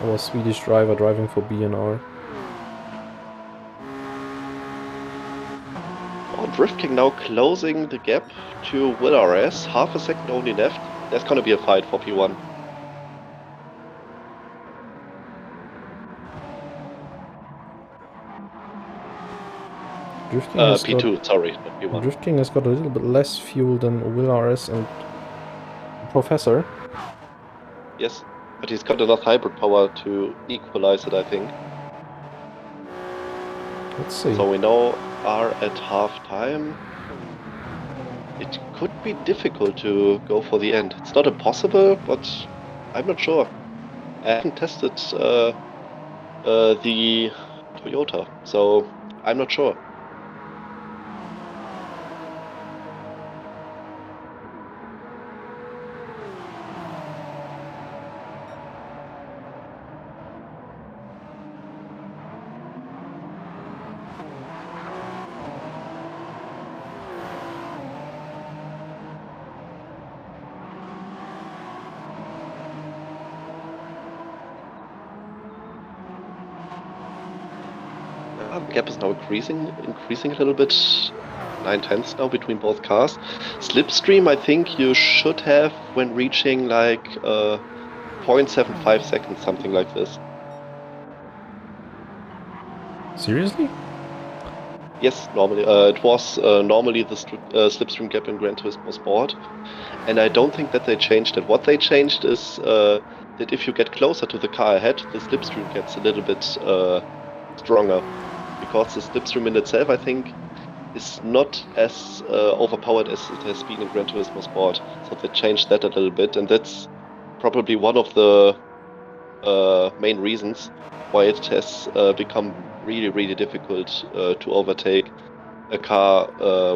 Our Swedish driver driving for BNR. Drift King now closing the gap to Will RS. Half a second only left. There's gonna be a fight for P1. Drifting has P2, got, sorry, not P1. Drifting has got a little bit less fuel than Will RS and Professor. Yes, but he's got enough hybrid power to equalize it, I think. Let's see. So we now are at half time. It could be difficult to go for the end. It's not impossible, but I'm not sure. I haven't tested the Toyota, so I'm not sure. the gap is now increasing a little bit. 9/10 now between both cars. Slipstream, I think you should have when reaching like 0.75 seconds, something like this. Seriously? Yes, normally. It was normally the slipstream gap in Gran Turismo Sport, and I don't think that they changed it. What they changed is that if you get closer to the car ahead, the slipstream gets a little bit stronger, because the slipstream in itself, I think, is not as overpowered as it has been in Gran Turismo Sport. So they changed that a little bit, and that's probably one of the main reasons why it has become really difficult to overtake a car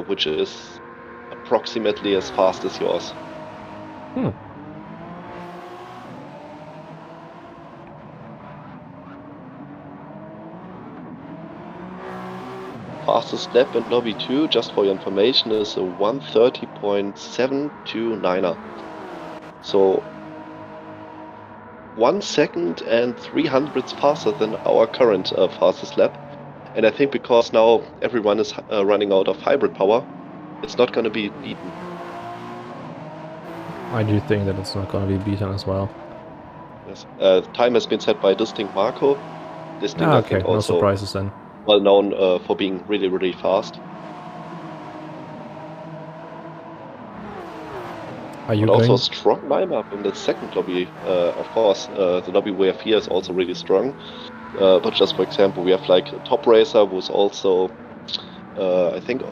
which is approximately as fast as yours. Fastest lap in Lobby 2, just for your information, is a 1:30.729er. So 1 second and 300ths faster than our current fastest lap. And I think because now everyone is running out of hybrid power, it's not going to be beaten. I do think that it's not going to be beaten as well. Yes. Time has been set by Distinct Marco. Distinct, I think, no also surprises then. well known for being really fast. Are you But also going? a strong lineup in the second lobby. Of course, the lobby we have here is also really strong. But just for example, we have like Top Racer, who's also, I think,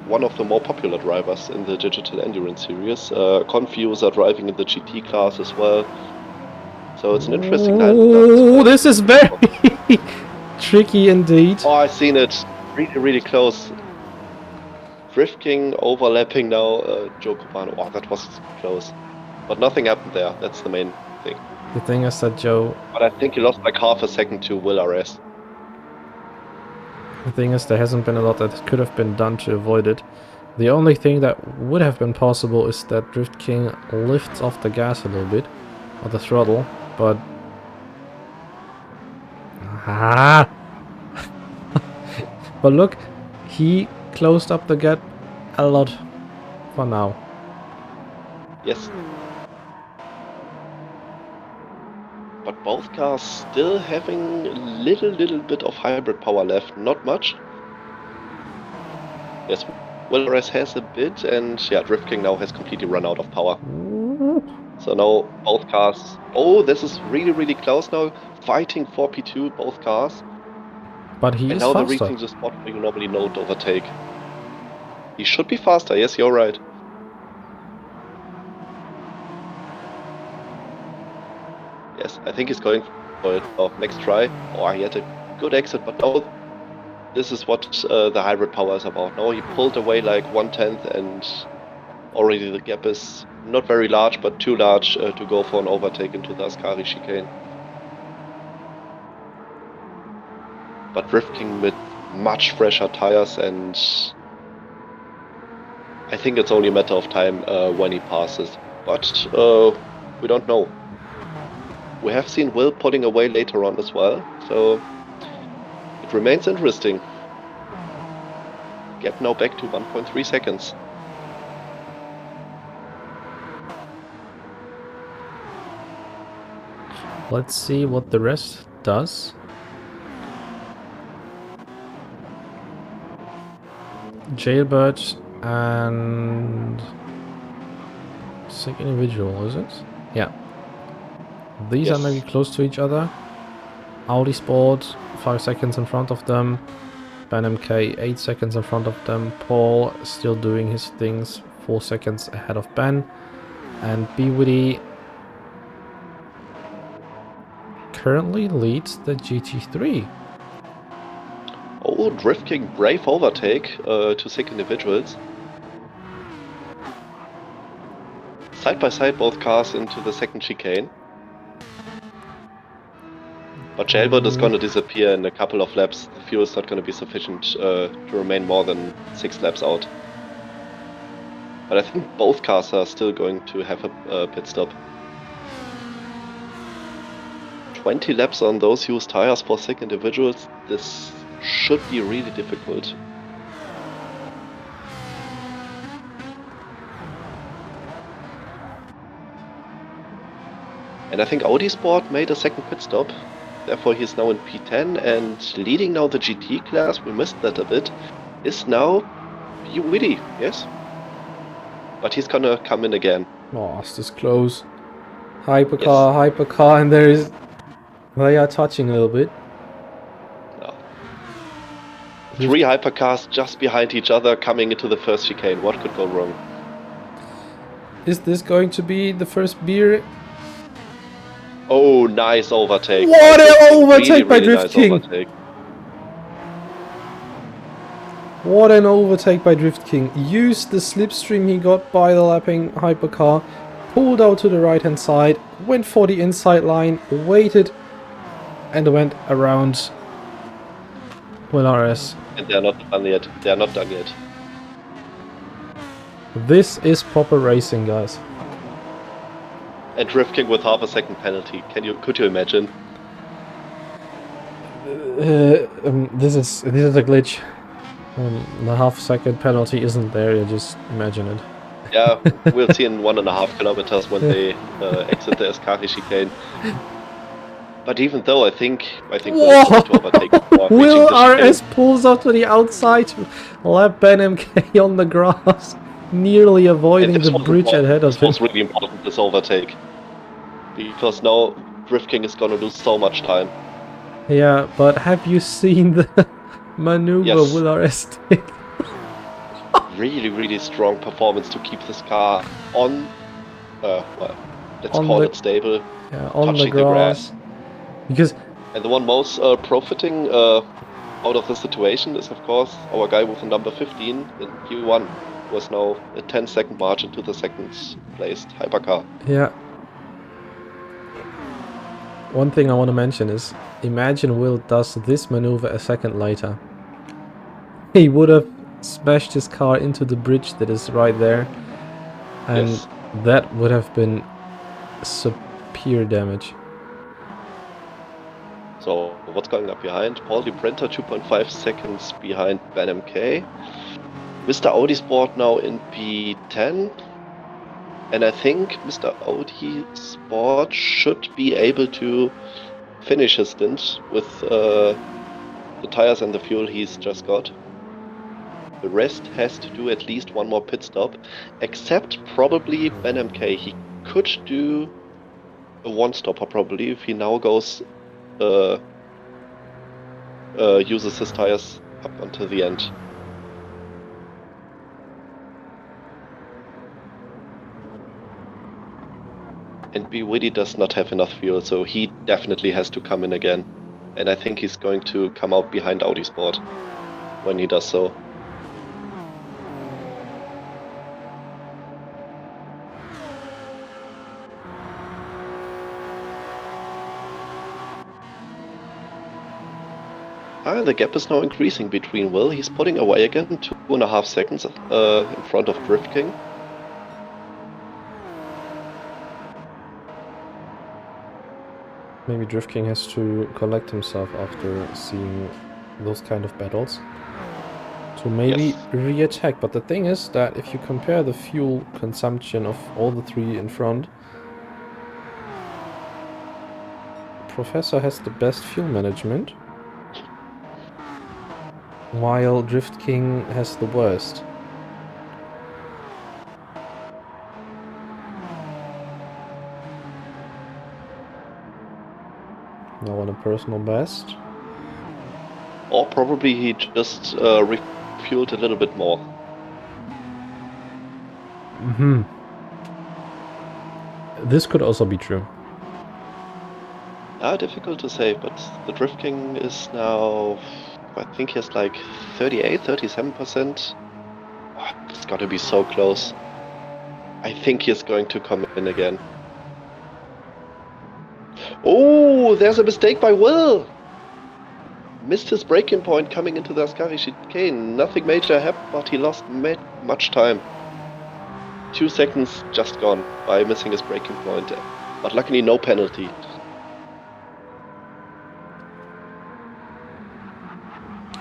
one of the more popular drivers in the Digital Endurance series. Confuser driving in the GT class as well. So it's an interesting lineup. Oh, this is very tricky indeed. Oh, I've seen it. Really close. Drift King overlapping now Joe Cubano. Oh, that was close. But nothing happened there. That's the main thing. The thing is that Joe... But I think he lost like half a second to Will RS. The thing is, there hasn't been a lot that could have been done to avoid it. The only thing that would have been possible is that Drift King lifts off the gas a little bit, or the throttle, but... Ah! But look, he closed up the gap a lot for now. Yes. But both cars still having a little bit of hybrid power left, not much. Yes, Will RS has a bit, and yeah, Drift King now has completely run out of power. So now both cars... Oh, this is really close now. Fighting for P2, both cars. But he And is now they're faster. reaching the spot where you normally don't overtake. He should be faster, yes, you're right. Yes, I think he's going for it. Oh, next try. Oh, he had a good exit, but now this is what the hybrid power is about. Now he pulled away like 1/10, and already the gap is not very large, but too large to go for an overtake into the Ascari chicane. But Drift King with much fresher tires, and I think it's only a matter of time when he passes. But we don't know. We have seen Will pulling away later on as well, so it remains interesting. Gap now back to 1.3 seconds. Let's see what the rest does. Jailbird and Sick Individual, is it? Yeah. These Yes. are maybe close to each other. Audi Sport, 5 seconds in front of them. Ben MK, 8 seconds in front of them. Paul still doing his things, 4 seconds ahead of Ben. And B Woody currently leads the GT3. Oh, Drift King brave overtake to Sick Individuals. Side by side both cars into the second chicane. But Jailbird is going to disappear in a couple of laps. The fuel is not going to be sufficient to remain more than 6 laps out. But I think both cars are still going to have a pit stop. 20 laps on those used tires for Sick Individuals. This should be really difficult. And I think Audi Sport made a second pit stop. Therefore, he's now in P10 and leading now the GT class. We missed that a bit. Is now Witty, yes? But he's gonna come in again. Oh, is this close? Hypercar, and they are touching a little bit. No. 3 hypercars just behind each other coming into the first chicane. What could go wrong? Is this going to be the first beer? Oh, nice overtake. What an Really, overtake by really Drift nice King! overtake. What an overtake by Drift King. Used the slipstream he got by the lapping hypercar, pulled out to the right hand side, went for the inside line, waited, and went around Will RS. And they're not done yet. They're not done yet. This is proper racing, guys. And Drift King with half a second penalty. Could you imagine? This is a glitch. The half-second penalty isn't there. You just imagine it. Yeah, we'll see in 1.5 kilometers when they exit the Ascari chicane. But even though I think we're going to overtake before Will reaching the RS pulls out to the outside to lap Ben MK on the grass, nearly avoiding this the was bridge important. ahead of This him. was really important, this overtake. Because now Drift King is gonna lose so much time. Yeah, but have you seen the maneuver Yes. Will RS did? Really, really strong performance to keep this car on, well, let's On call the- it stable. Yeah, on the Touching the grass. Because And the one most profiting out of the situation is, of course, our guy with the number 15 in Q1, who was now a 10-second margin to the second placed hypercar. yeah. One thing I want to mention is, imagine Will does this maneuver a second later. He would have smashed his car into the bridge that is right there, and Yes. that would have been severe damage. So, what's going up behind? Paul Di Brenta 2.5 seconds behind Ben MK. Mr. Audi Sport now in P10. And I think Mr. Audi Sport should be able to finish his stint with the tires and the fuel he's just got. The rest has to do at least one more pit stop, except probably Ben MK. He could do a one-stopper probably if he now goes uses his tires up until the end. And B. Widdy does not have enough fuel, so he definitely has to come in again. And I think he's going to come out behind Audi Sport when he does so. The gap is now increasing between Will. He's putting away again, 2.5 seconds in front of Drift King. Maybe Drift King has to collect himself after seeing those kind of battles to maybe Yes. re-attack. But the thing is that if you compare the fuel consumption of all the three in front, Professor has the best fuel management, while Drift King has the worst. Now on a personal best. Or probably he just refueled a little bit more. This could also be true. Difficult to say, but the Drift King is now, I think he has like 38, 37%. Oh, it's gotta be so close. I think he's going to come in again. Oh, there's a mistake by Will! Missed his braking point coming into the Ascari chicane. Nothing major happened, but he lost much time. 2 seconds just gone by missing his braking point. But luckily no penalty.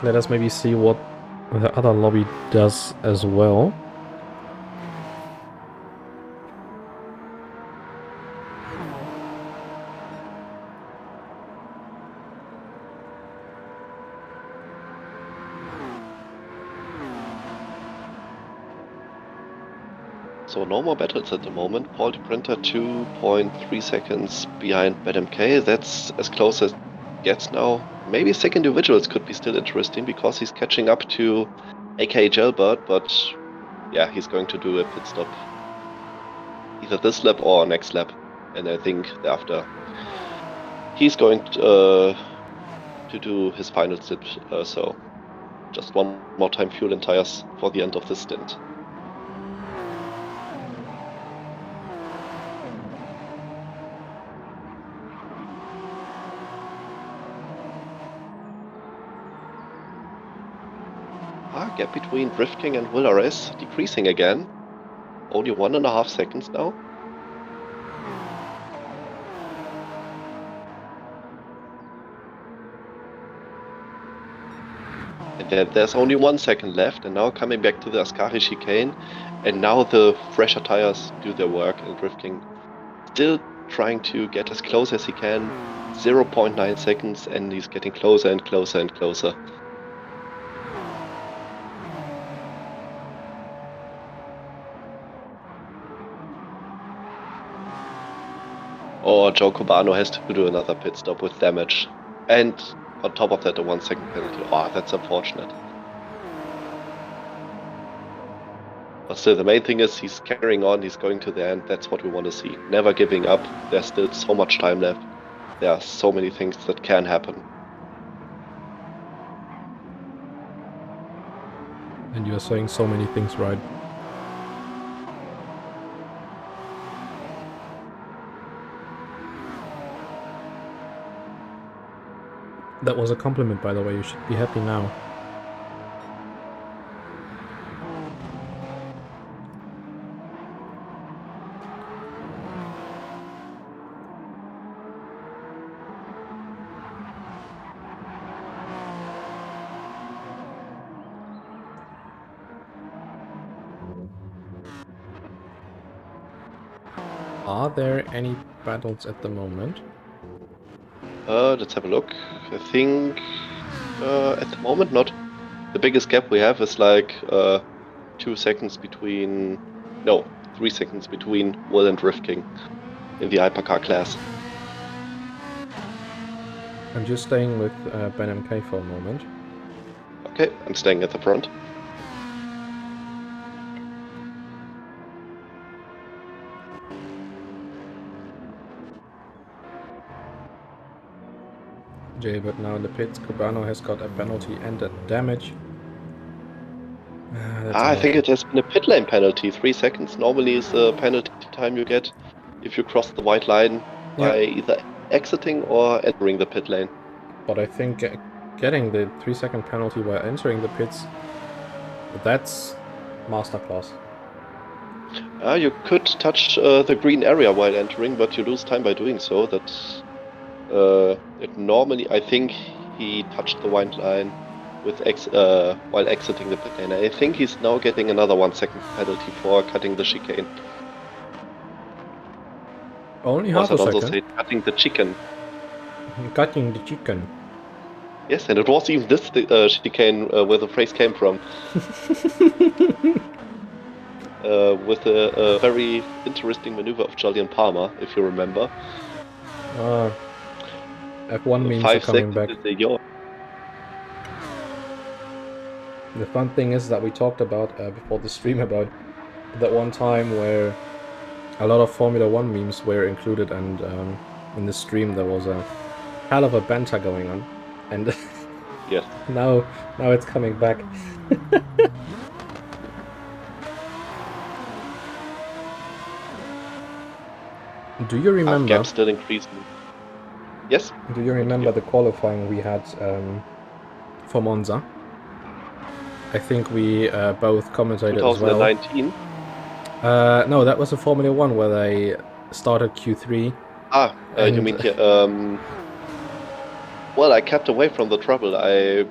let us maybe see what the other lobby does as well. So no more battles at the moment. Paul the Printer 2.3 seconds behind BetMK. That's as close as it gets now. Maybe second individuals could be still interesting because he's catching up to AK Gelbert, but yeah, he's going to do a pit stop either this lap or next lap. And I think thereafter he's going to do his final stint. So just one more time fuel and tires for the end of the stint. Gap between Drift King and Will RS decreasing again. Only 1.5 seconds now. And then there's only 1 second left, and now coming back to the Ascari chicane, and now the fresher tires do their work, and Drift King still trying to get as close as he can. 0.9 seconds, and he's getting closer and closer and closer. Or Joe Cubano has to do another pit stop with damage. And on top of that, a 1 second penalty. Oh, that's unfortunate. But still, the main thing is he's carrying on, he's going to the end. That's what we want to see. Never giving up. There's still so much time left. There are so many things that can happen. And you're saying so many things right. That was a compliment, by the way. You should be happy now. Are there any battles at the moment? Let's have a look. I think at the moment not. The biggest gap we have is like 2 seconds between... No, 3 seconds between Will and Drift King in the hypercar class. I'm just staying with BenMK for a moment. Okay, I'm staying at the front. But now in the pits, Cubano has got a penalty and a damage. I think it has been a pit lane penalty. 3 seconds normally is the penalty time you get if you cross the white line by either exiting or entering the pit lane. But I think getting the 3 second penalty while entering the pits, that's masterclass. You could touch the green area while entering, but you lose time by doing so. That's it normally, I think he touched the white line with while exiting the pit lane. I think he's now getting another 1 second penalty for cutting the chicane. Only half a second? Say cutting the chicken. Cutting the chicken. Yes, and it was even this chicane where the phrase came from. With a very interesting maneuver of Julian Palmer, if you remember. F1 memes are coming back. The fun thing is that we talked about before the stream about that one time where a lot of Formula 1 memes were included, and in the stream there was a hell of a banter going on, and yes, now it's coming back. Do you remember? Gap still increasing. Yes. Do you remember the qualifying we had for Monza? I think we both commentated as well. 2019? No, that was a Formula 1 where they started Q3. You mean here? Well, I kept away from the trouble. I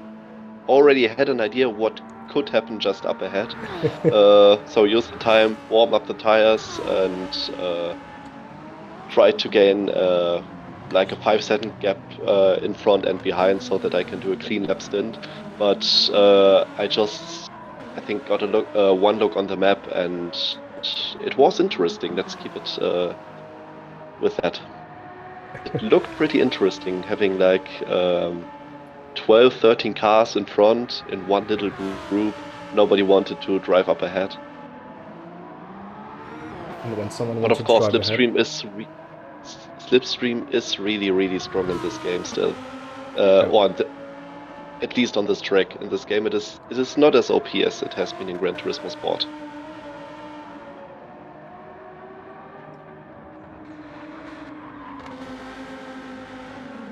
already had an idea what could happen just up ahead. So use the time, warm up the tires, and try to gain like a 5-second gap in front and behind so that I can do a clean lap stint. But I think got a one look on the map, and it was interesting. Let's keep it with that. It looked pretty interesting, having like 12, 13 cars in front in one little group. Nobody wanted to drive up ahead. And when someone But wants of to course, drive ahead, Slipstream is really, really strong in this game still. At least on this track. In this game, it is not as OP as it has been in Gran Turismo Sport.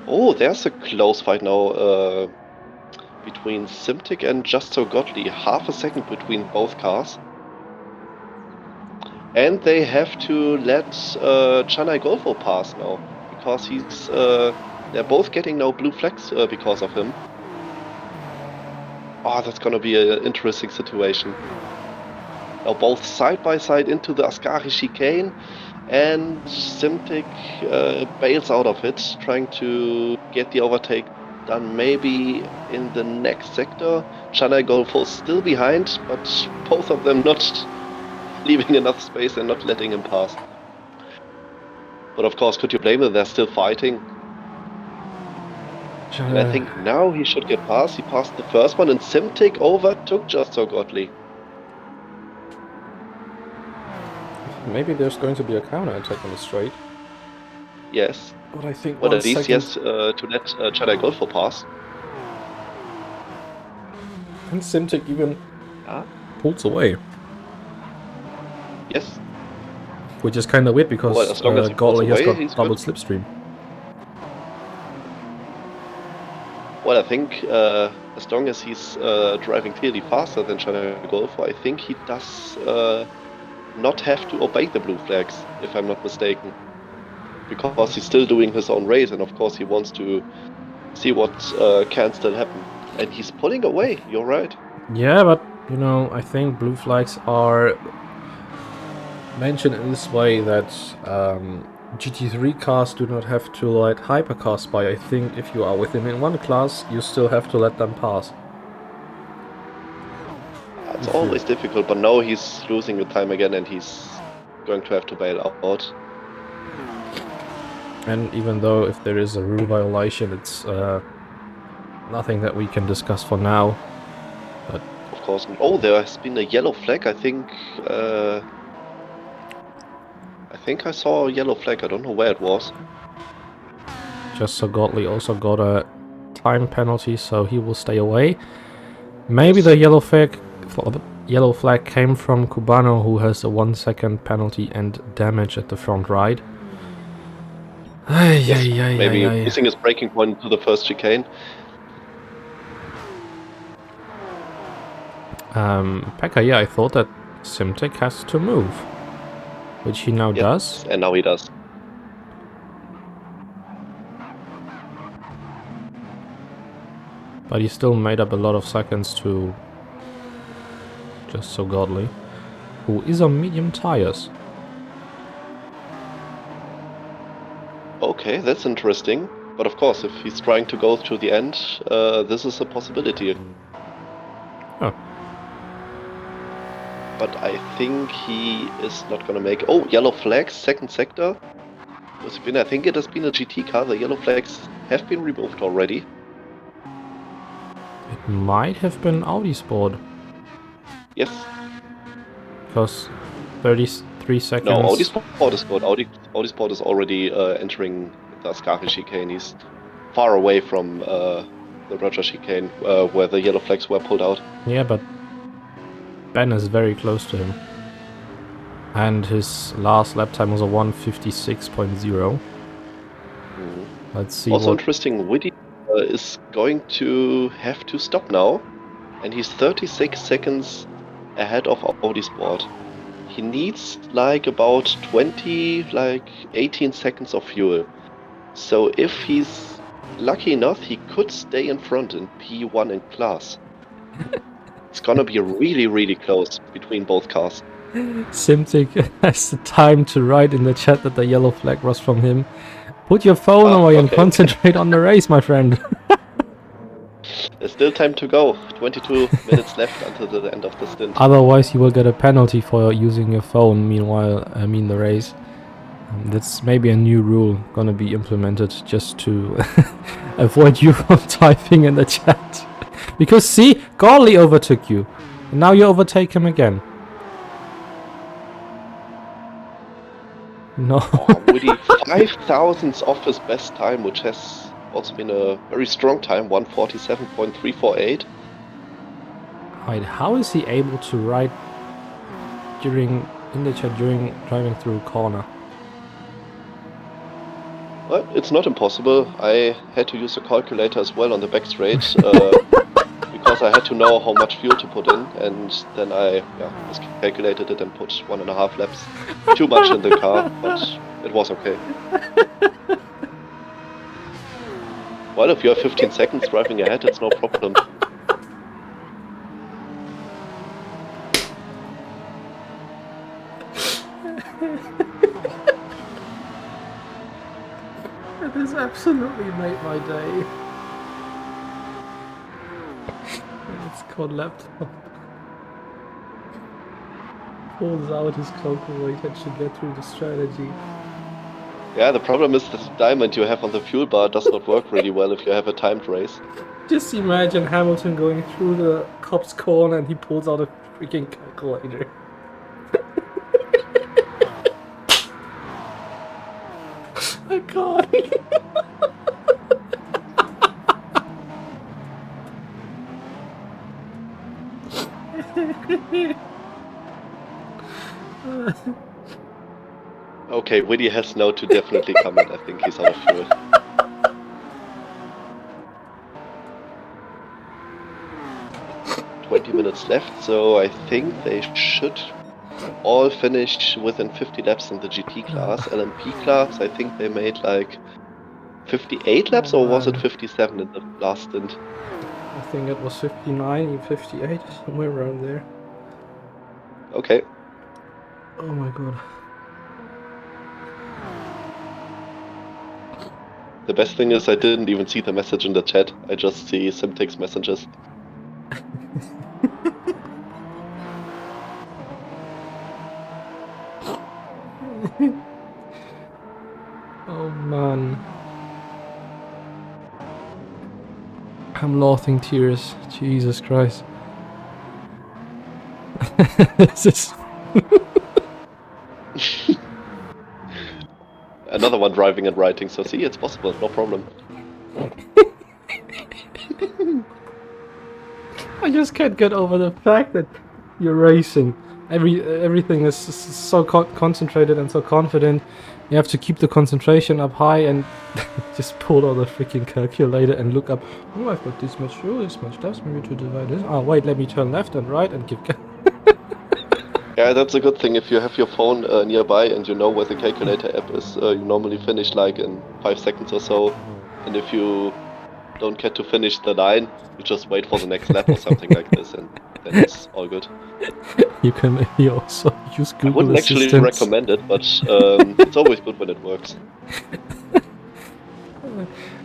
Oh, there's a close fight now between Simtic and Just So Godly. Half a second between both cars. And they have to let Chanai Golfo pass now, because they're both getting now blue flags because of him. Oh, that's gonna be an interesting situation. Now both side by side into the Ascari chicane, and Simtic bails out of it, trying to get the overtake done maybe in the next sector. Chanai Golfo still behind, but both of them not leaving enough space and not letting him pass. But of course, could you blame them? They're still fighting. And I think now he should get past. He passed the first one, and Simtic overtook Just So Godly. maybe there's going to be a counter attack on the straight. Yes. But I think But at least he has to let Chanai Golfo pass. And Simtic even Yeah. pulls away. Yes. Which is kind of weird because Well, as long as he Godley pulls has away, got he's double good. slipstream. Well, I think as long as he's driving clearly faster than Chanai Golfo, I think he does not have to obey the blue flags, if I'm not mistaken. Because he's still doing his own race, and of course he wants to see what can still happen. And he's pulling away, you're right. Yeah, but you know, I think blue flags are mentioned in this way that GT3 cars do not have to let hypercars by. I think if you are with him in one class, you still have to let them pass. It's always difficult, but now he's losing the time again, and he's going to have to bail out. And even though if there is a rule violation, it's nothing that we can discuss for now. But Of course. Oh, there has been a yellow flag. I think I saw a yellow flag. I don't know where it was. Just So Godly also got a time penalty, so he will stay away. Maybe the yellow flag came from Cubano, who has a 1 second penalty and damage at the front right. Maybe missing his braking point to the first chicane. Pekka, yeah, I thought that Simtic has to move, which he now does. And now he does. But he still made up a lot of seconds to Just So Godly, who is on medium tires. Okay, that's interesting. But of course, if he's trying to go to the end, this is a possibility. Oh. But I think he is not gonna make... Oh, yellow flags, second sector. I think it has been a GT car. The yellow flags have been removed already. It might have been Audi Sport, Yes. because 33 seconds... No, Audi Sport is good. Audi Sport is already entering the Ascari chicane. He's far away from the Roger chicane, where the yellow flags were pulled out. Yeah, but Ben is very close to him. And his last lap time was a 1:56.0. Let's see Also what... interesting, Whitty is going to have to stop now. And he's 36 seconds ahead of Audi Sport. He needs like about 18 seconds of fuel. So if he's lucky enough, he could stay in front in P1 in class. It's gonna be really, really close between both cars. Simtic has the time to write in the chat that the yellow flag was from him. Put your phone away and Okay. concentrate on the race, my friend. There's still time to go. 22 minutes left until the end of the stint. Otherwise, you will get a penalty for using your phone. Meanwhile, the race. That's maybe a new rule gonna be implemented just to avoid you from typing in the chat. Because see, Gorley overtook you, and now you overtake him again. No. Woody, 5,000ths off his best time, which has also been a very strong time, 147.348. Wait, how is he able to ride in the chat during driving through a corner? Well, it's not impossible. I had to use a calculator as well on the back straight because I had to know how much fuel to put in, and then I just calculated it and put 1.5 laps too much in the car, but it was okay. Well, if you have 15 seconds driving ahead, it's no problem. This absolutely made my day. It's called laptop. Pulls out his calculator to get through the strategy. Yeah, the problem is the diamond you have on the fuel bar does not work really well if you have a timed race. Just imagine Hamilton going through the cop's corner and he pulls out a freaking calculator. I can't. Okay, Woody has now to definitely comment. I think he's out of fuel. Minutes left, so I think they should all finish within 50 laps in the GT class. LMP class, I think they made like 58 laps, or was it 57 in the last stint? I think it was 59, 58, somewhere around there. Okay. Oh my god. The best thing is I didn't even see the message in the chat. I just see Simtic's messages. Oh man. I'm laughing tears. Jesus Christ. This is... Another one driving and writing, so see, it's possible, no problem. I just can't get over the fact that you're racing. Everything is so concentrated and so confident. You have to keep the concentration up high and just pull out the freaking calculator and look up. Oh, I've got this much fuel, this much gas, maybe to divide this. Oh, wait, let me turn left and right and give gas. Yeah, that's a good thing. If you have your phone nearby and you know where the calculator app is, you normally finish like in 5 seconds or so. And if you don't get to finish the line, you just wait for the next lap or something like this, and then it's all good. You can maybe also use Google I wouldn't actually Assistant. recommend it, but it's always good when it works.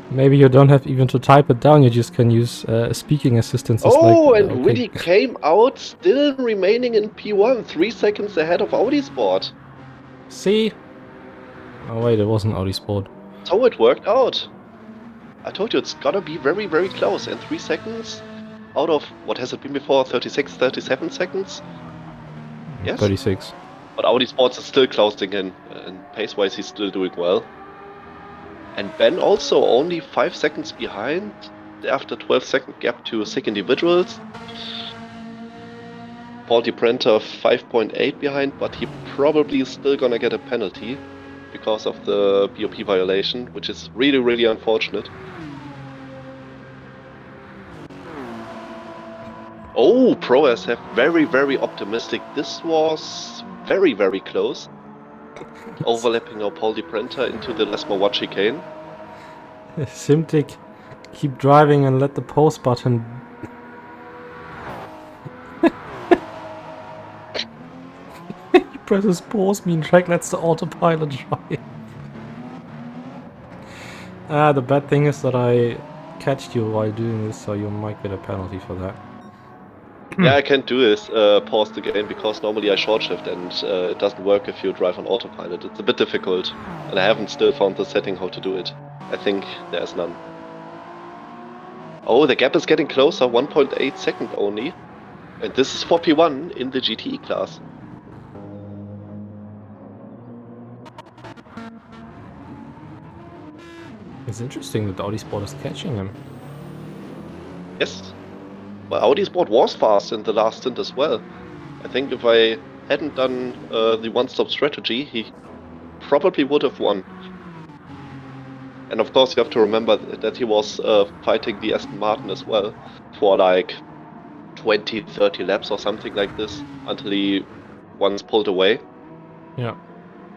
Maybe you don't have even to type it down, you just can use speaking assistants. Oh, like, and okay. Woody came out still remaining in P1, 3 seconds ahead of Audi Sport. See? Oh wait, it wasn't Audi Sport. So it worked out. I told you it's gotta be very, very close. And 3 seconds out of, what has it been before, 36, 37 seconds? Yes? 36. But Audi Sports is still closing in, and pace-wise he's still doing well. And Ben also only 5 seconds behind, after 12-second gap to sick individuals. Paul DiPrenta 5.8 behind, but he probably is still gonna get a penalty because of the BOP violation, which is really, really unfortunate. Oh, Proas have very, very optimistic. This was very, very close. Overlapping now Paul DiPrenta into the Lesmo watch chicane. Simtic, keep driving and let the pause button. He presses pause, mean track lets the autopilot drive. The bad thing is that I catched you while doing this, so you might get a penalty for that. Yeah, I can't do this, pause the game, because normally I short shift and it doesn't work if you drive on autopilot. It's a bit difficult, and I haven't still found the setting how to do it. I think there's none. Oh, the gap is getting closer, 1.8 second only. And this is for P1 in the GTE class. It's interesting that Audi Sport is catching him. Yes. Well, Audi Sport was fast in the last stint as well. I think if I hadn't done the one-stop strategy, he probably would have won. And of course you have to remember that he was fighting the Aston Martin as well for like 20-30 laps or something like this until he once pulled away. Yeah.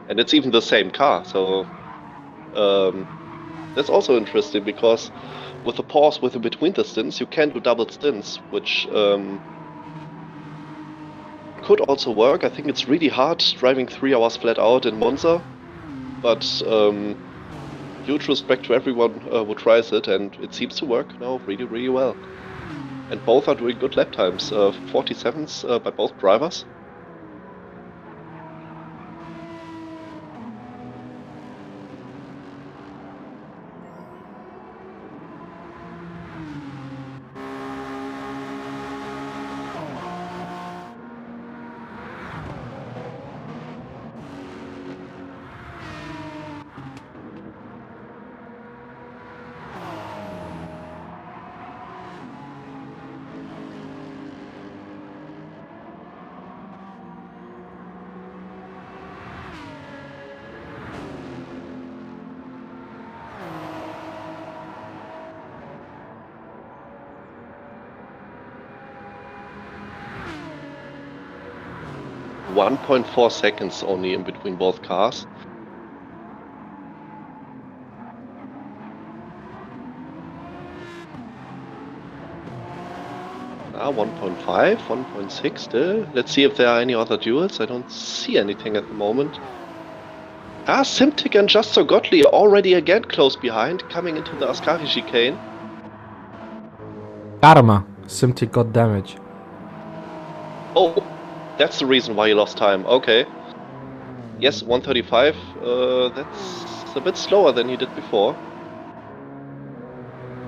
And it's even the same car, so that's also interesting because with the pause with in between the stints you can do double stints, which could also work. I think it's really hard driving 3 hours flat out in Monza, but huge respect to everyone who tries it, and it seems to work now really well. And both are doing good lap times, 47s by both drivers. .4 seconds only in between both cars. Ah, 1.5, 1.6 still. Let's see if there are any other duels. I don't see anything at the moment. Ah, Simtic and Justo Gottlieb already again close behind, coming into the Ascari chicane. Karma. Simtic got damage. Oh, that's the reason why he lost time. Okay. Yes, 135. That's a bit slower than he did before.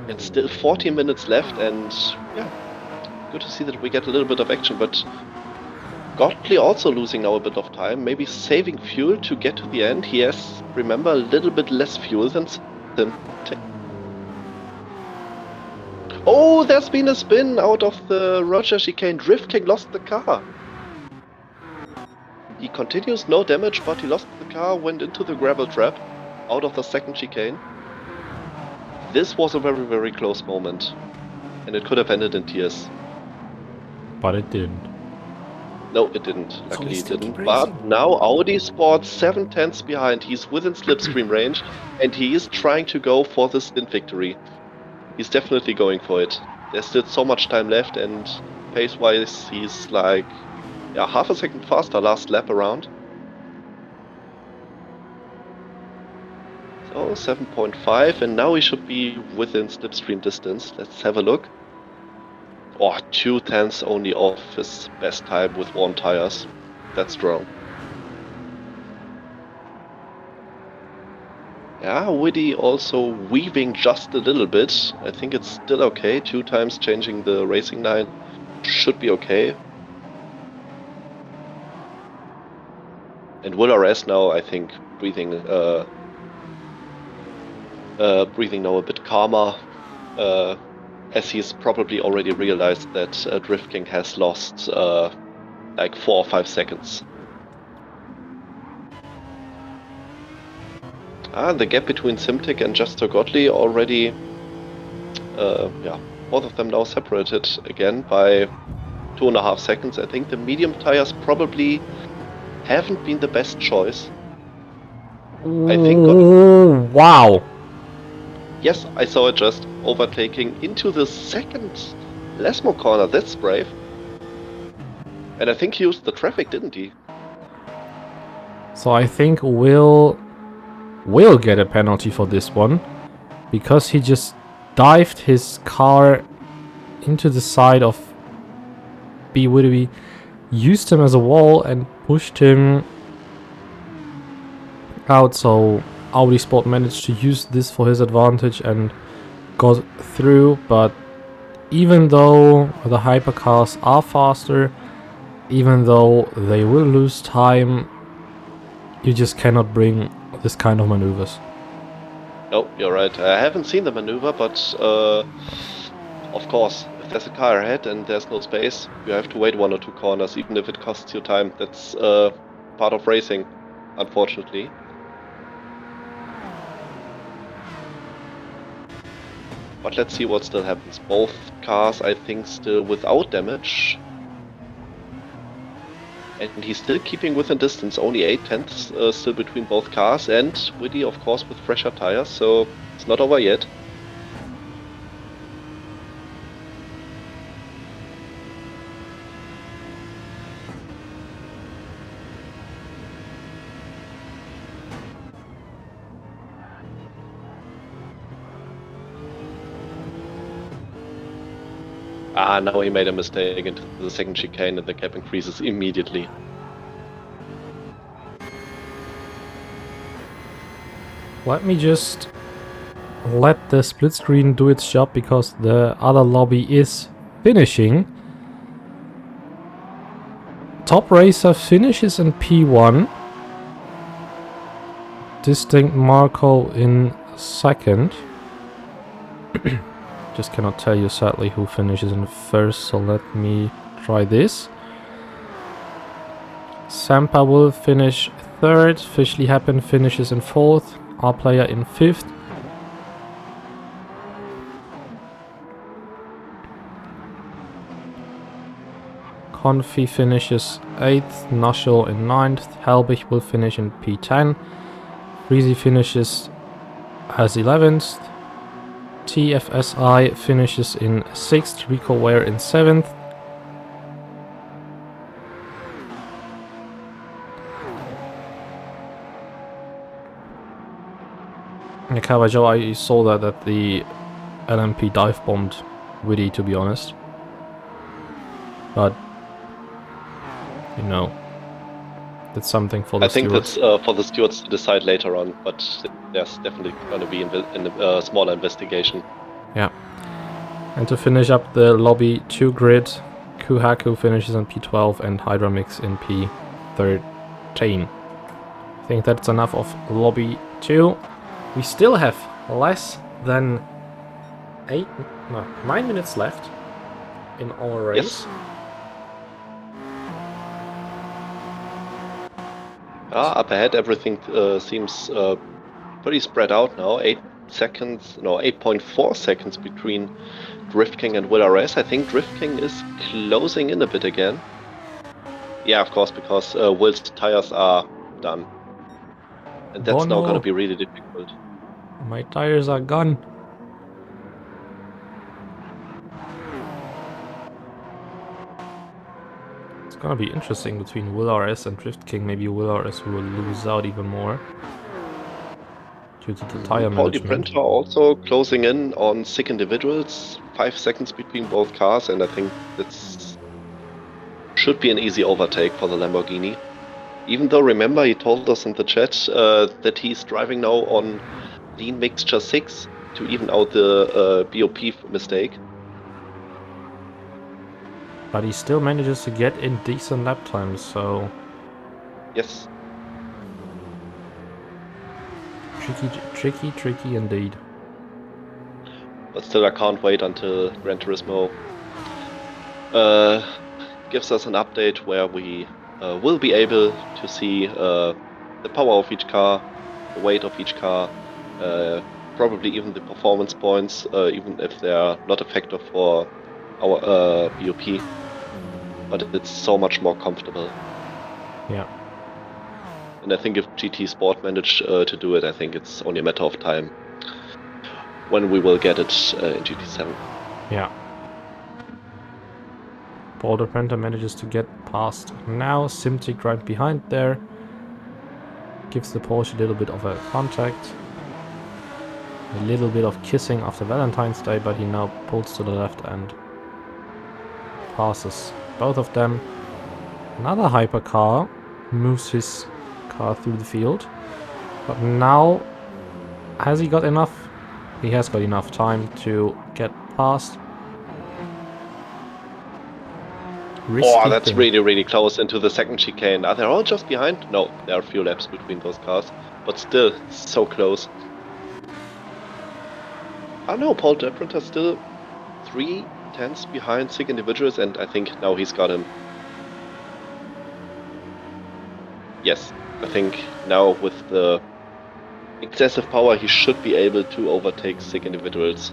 And still 14 minutes left, and yeah, good to see that we get a little bit of action. But Gottlieb also losing now a bit of time, maybe saving fuel to get to the end. He has, remember, a little bit less fuel than Simtic. Oh, there's been a spin out of the Roger chicane. Drift King lost the car. He continues, no damage, but he lost the car, went into the gravel trap, out of the second chicane. This was a very close moment, and it could have ended in tears. But it didn't. No, it didn't. Luckily it didn't. But now Audi Sport 7 tenths behind. He's within slipstream range, and he is trying to go for the stint victory. He's definitely going for it. There's still so much time left, and pace-wise he's like, yeah, half a second faster last lap around. So 7.5, and now he should be within slipstream distance. Let's have a look. Oh, 2 tenths only off his best time with worn tires. That's strong. Yeah, Widdy also weaving just a little bit. I think it's still okay. 2 times changing the racing line should be okay. And Will RS now, I think, breathing now a bit calmer, as he's probably already realized that Drift King has lost like 4 or 5 seconds. Ah, the gap between Simtic and Justo Gottlieb already, yeah, both of them now separated again by 2.5 seconds. I think the medium tires probably haven't been the best choice. I think. Wow. Yes, I saw it just overtaking into the second Lesmo corner. That's brave. And I think he used the traffic, didn't he? So I think will get a penalty for this one, because he just dived his car into the side of B. Widowee, used him as a wall and pushed him out. So Audi Sport managed to use this for his advantage and got through. But even though the hypercars are faster, even though they will lose time, you just cannot bring this kind of maneuvers. No, you're right. I haven't seen the maneuver, but of course, if there's a car ahead and there's no space, you have to wait 1 or 2 corners, even if it costs you time. That's part of racing, unfortunately. But let's see what still happens. Both cars, I think, still without damage. And he's still keeping within distance, only 8 tenths still between both cars, and Widdy, of course, with fresher tires, so it's not over yet. Ah, now he made a mistake into the second chicane and the gap increases immediately. Let me just let the split screen do its job, because the other lobby is finishing. Top Racer finishes in P1. Distinct Marco in second. Just cannot tell you sadly who finishes in first, so let me try this. Sampa will finish third, Fishley Happen finishes in fourth, R Player in fifth. Confi finishes 8th, Nashel in 9th, Helbig will finish in P10, Freezy finishes as 11th, TFSI finishes in 6th, Rico Ware in 7th. Cabajo, I saw that the LMP dive bombed Widdy, to be honest. But, you know, that's something for the stewards. I think that's for the stewards to decide later on, but there's definitely going to be a smaller investigation. Yeah. And to finish up the lobby 2 grid, Kuhaku finishes in P12 and Hydramix in P13. I think that's enough of lobby 2. We still have less than 9 minutes left in our race. Yes. Up ahead, everything seems pretty spread out now. 8.4 seconds between Drift King and Will RS. I think Drift King is closing in a bit again. Yeah, of course, because Will's tires are done. And that's now going to be really difficult. My tires are gone. It's gonna be interesting between Will RS and Drift King. Maybe Will RS will lose out even more due to the tire management. Printer also closing in on 6 individuals. 5 seconds between both cars, and I think that's should be an easy overtake for the Lamborghini. Even though, remember, he told us in the chat that he's driving now on Lean Mixture 6 to even out the BOP mistake. But he still manages to get in decent lap times, so... Yes. Tricky indeed. But still, I can't wait until Gran Turismo gives us an update where we will be able to see the power of each car, the weight of each car, probably even the performance points, even if they are not a factor for our BOP. But it's so much more comfortable. Yeah. And I think if GT Sport managed to do it, I think it's only a matter of time. when we will get it in GT7. Yeah. Boulder Panther manages to get past now. Simtic right behind there. Gives the Porsche a little bit of a contact. A little bit of kissing after Valentine's Day, but he now pulls to the left and passes both of them. Another hypercar moves his car through the field. But now, has he got enough? He has got enough time to get past. Oh, that's really, really close into the second chicane. Are they all just behind? No, there are a few laps between those cars. But still, so close. Oh no, Paul Deprinter still 3/10 behind SIG Individuals, and I think now he's got him. Yes, I think now with the excessive power he should be able to overtake SIG Individuals.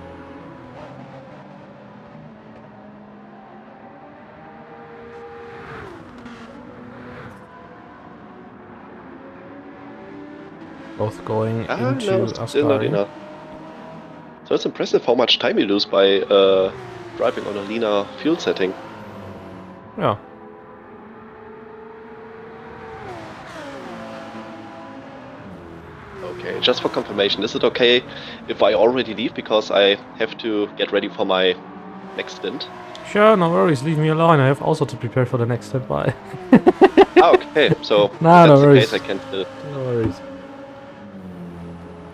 Both going into no, still not Ascari. enough. So it's impressive how much time you lose by driving on a leaner fuel setting. Yeah. Okay, just for confirmation, is it okay if I already leave because I have to get ready for my next stint? Sure, no worries, leave me alone. I have also to prepare for the next step by. Okay, so if Nah, no that's the worries. case, I can still. No worries.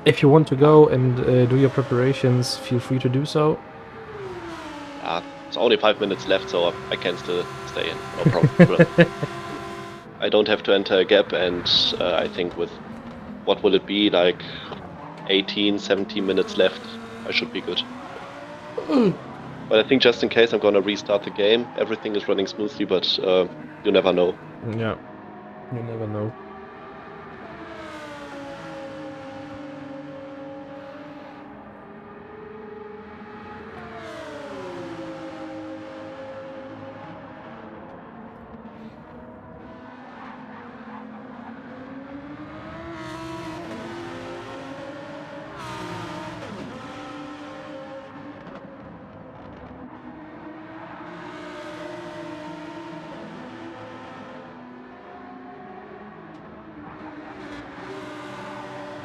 If you want to go and do your preparations, feel free to do so. It's only 5 minutes left, so I can still stay in. No problem. I don't have to enter a gap, and I think with what will it be, like 18, 17 minutes left, I should be good. But I think just in case I'm gonna restart the game, everything is running smoothly, but you never know. Yeah, you never know.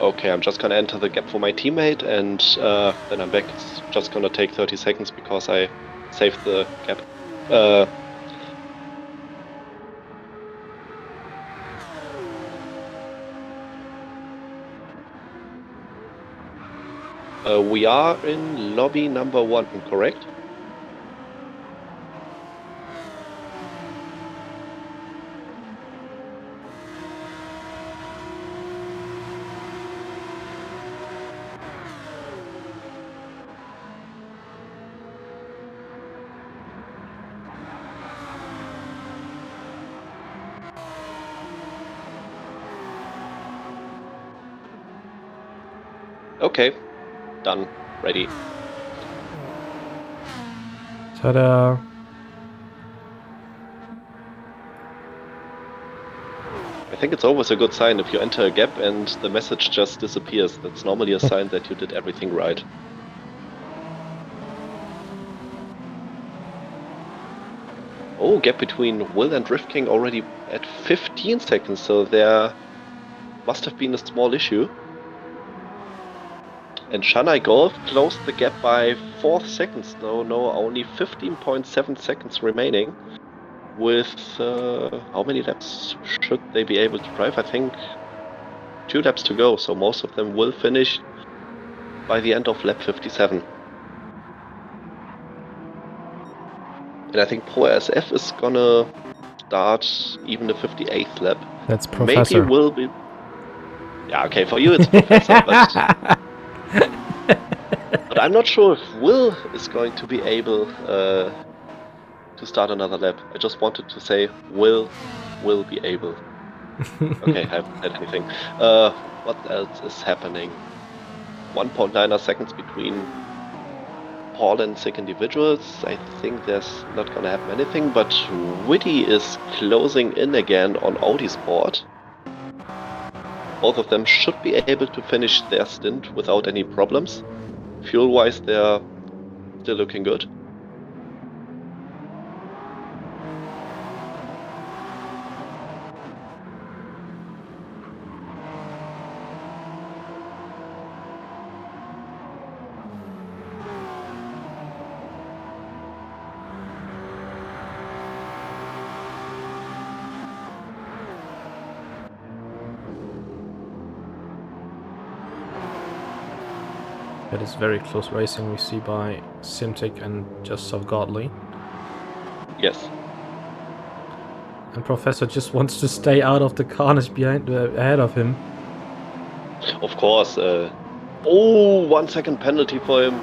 Okay, I'm just gonna enter the gap for my teammate, and then I'm back. It's just gonna take 30 seconds because I saved the gap. We are in lobby number 1, correct? Okay, done, ready. Ta-da! I think it's always a good sign if you enter a gap and the message just disappears. That's normally a sign that you did everything right. Oh, gap between Will and Drift King already at 15 seconds, so there must have been a small issue. And Shanghai Golf closed the gap by 4 seconds. No, only 15.7 seconds remaining. With how many laps should they be able to drive? I think 2 laps to go, so most of them will finish by the end of lap 57. And I think Pro SF is gonna start even the 58th lap. That's Professor. Maybe will be. Yeah, okay, for you it's Professor, but. But I'm not sure if Will is going to be able to start another lap. I just wanted to say will be able. Okay, I haven't said anything. What else is happening? 1.9 seconds between Paul and SIG Individuals. I think there's not gonna happen anything, but Witty is closing in again on Audi Sport. Both of them should be able to finish their stint without any problems. fuel-wise, they're still looking good. It is very close racing we see by Simtic and just so godly. Yes. And Professor just wants to stay out of the carnage ahead of him. Of course. Oh, 1 second penalty for him.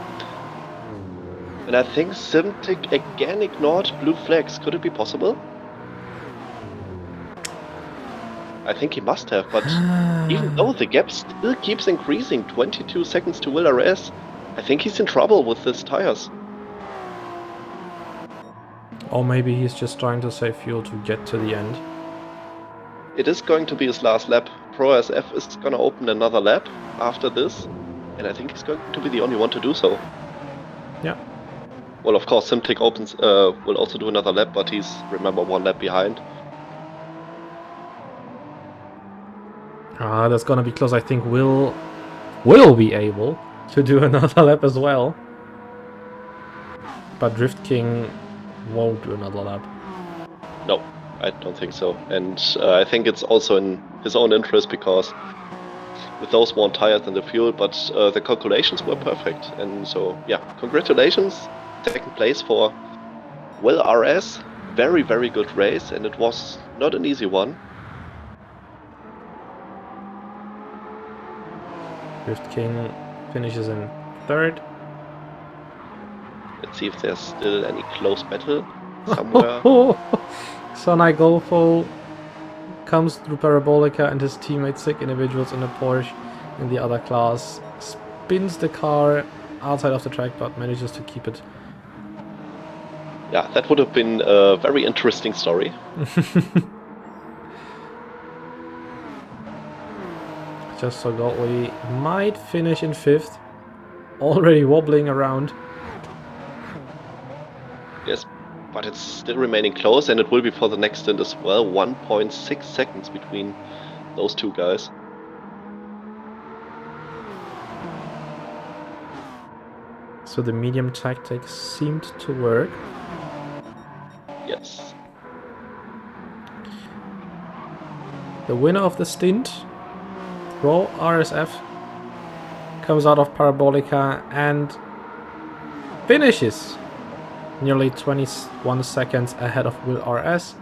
And I think Simtic again ignored blue flags. Could it be possible? I think he must have, but even though the gap still keeps increasing, 22 seconds to Will RS, I think he's in trouble with his tires. Or maybe he's just trying to save fuel to get to the end. It is going to be his last lap. Pro SF is going to open another lap after this, and I think he's going to be the only one to do so. Yeah. Well, of course, Simtic will also do another lap, but he's, remember, 1 lap behind. That's gonna be close. I think will be able to do another lap as well. But Drift King won't do another lap. No, I don't think so. And I think it's also in his own interest because with those worn tires and the fuel, but the calculations were perfect. And so, yeah, congratulations. 2nd place for Will RS. Very, very good race, and it was not an easy one. Drift King finishes in 3rd. Let's see if there's still any close battle somewhere. Sonai Golfo comes through Parabolica and his teammate Sick Individuals in a Porsche in the other class. Spins the car outside of the track but manages to keep it. Yeah, that would have been a very interesting story. Just so Gottlieb might finish in 5th. Already wobbling around. Yes, but it's still remaining close, and it will be for the next stint as well. 1.6 seconds between those two guys. So the medium tactic seemed to work. Yes. The winner of the stint, Pro RSF, comes out of Parabolica and finishes nearly 21 seconds ahead of Will RS.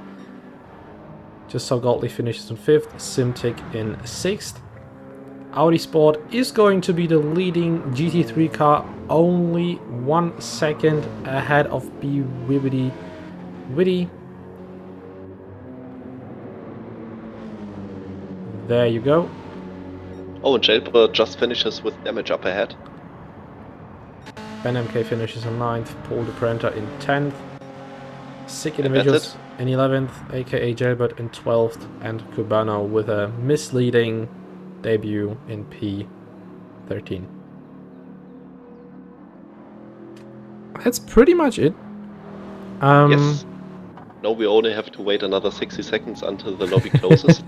Just so Gottlieb finishes in 5th, Simtic in 6th. Audi Sport is going to be the leading GT3 car, only 1 second ahead of B Wibbity Witty. There you go. Oh, and Jailbird just finishes with damage up ahead. Ben MK finishes in 9th, Paul DePrenta in 10th, Sick And Individuals in 11th, aka Jailbird in 12th, and Cubano with a misleading debut in P13. That's pretty much it. Yes. No, we only have to wait another 60 seconds until the lobby closes.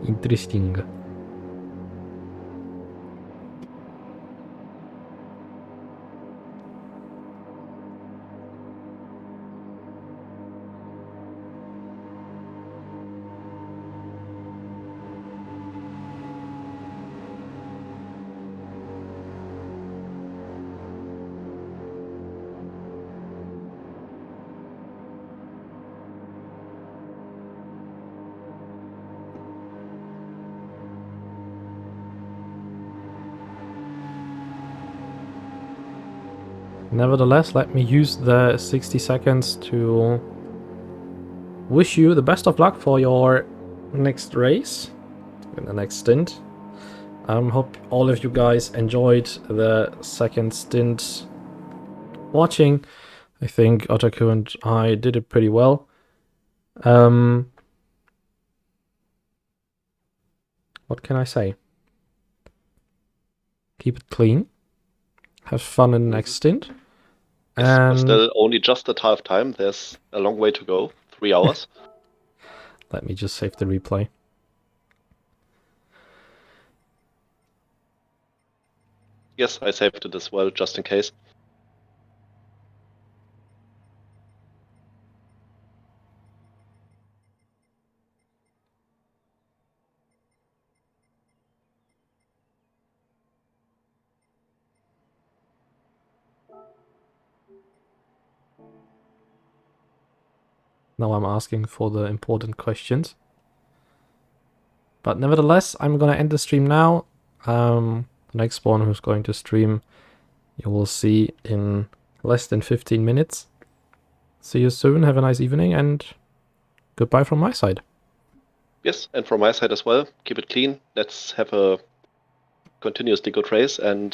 Interesting. Nevertheless, let me use the 60 seconds to wish you the best of luck for your next race, in the next stint. Hope all of you guys enjoyed the second stint watching. I think Otaku and I did it pretty well. What can I say? keep it clean, have fun in the next stint. Yes, we're And still only just at half time. There's a long way to go. 3 hours. let me just save the replay. Yes, I saved it as well, just in case. Now I'm asking for the important questions. But nevertheless, I'm gonna end the stream now. The next one who's going to stream, you will see in less than 15 minutes. See you soon, have a nice evening, and goodbye from my side. Yes, and from my side as well. Keep it clean. Let's have a continuously good race, and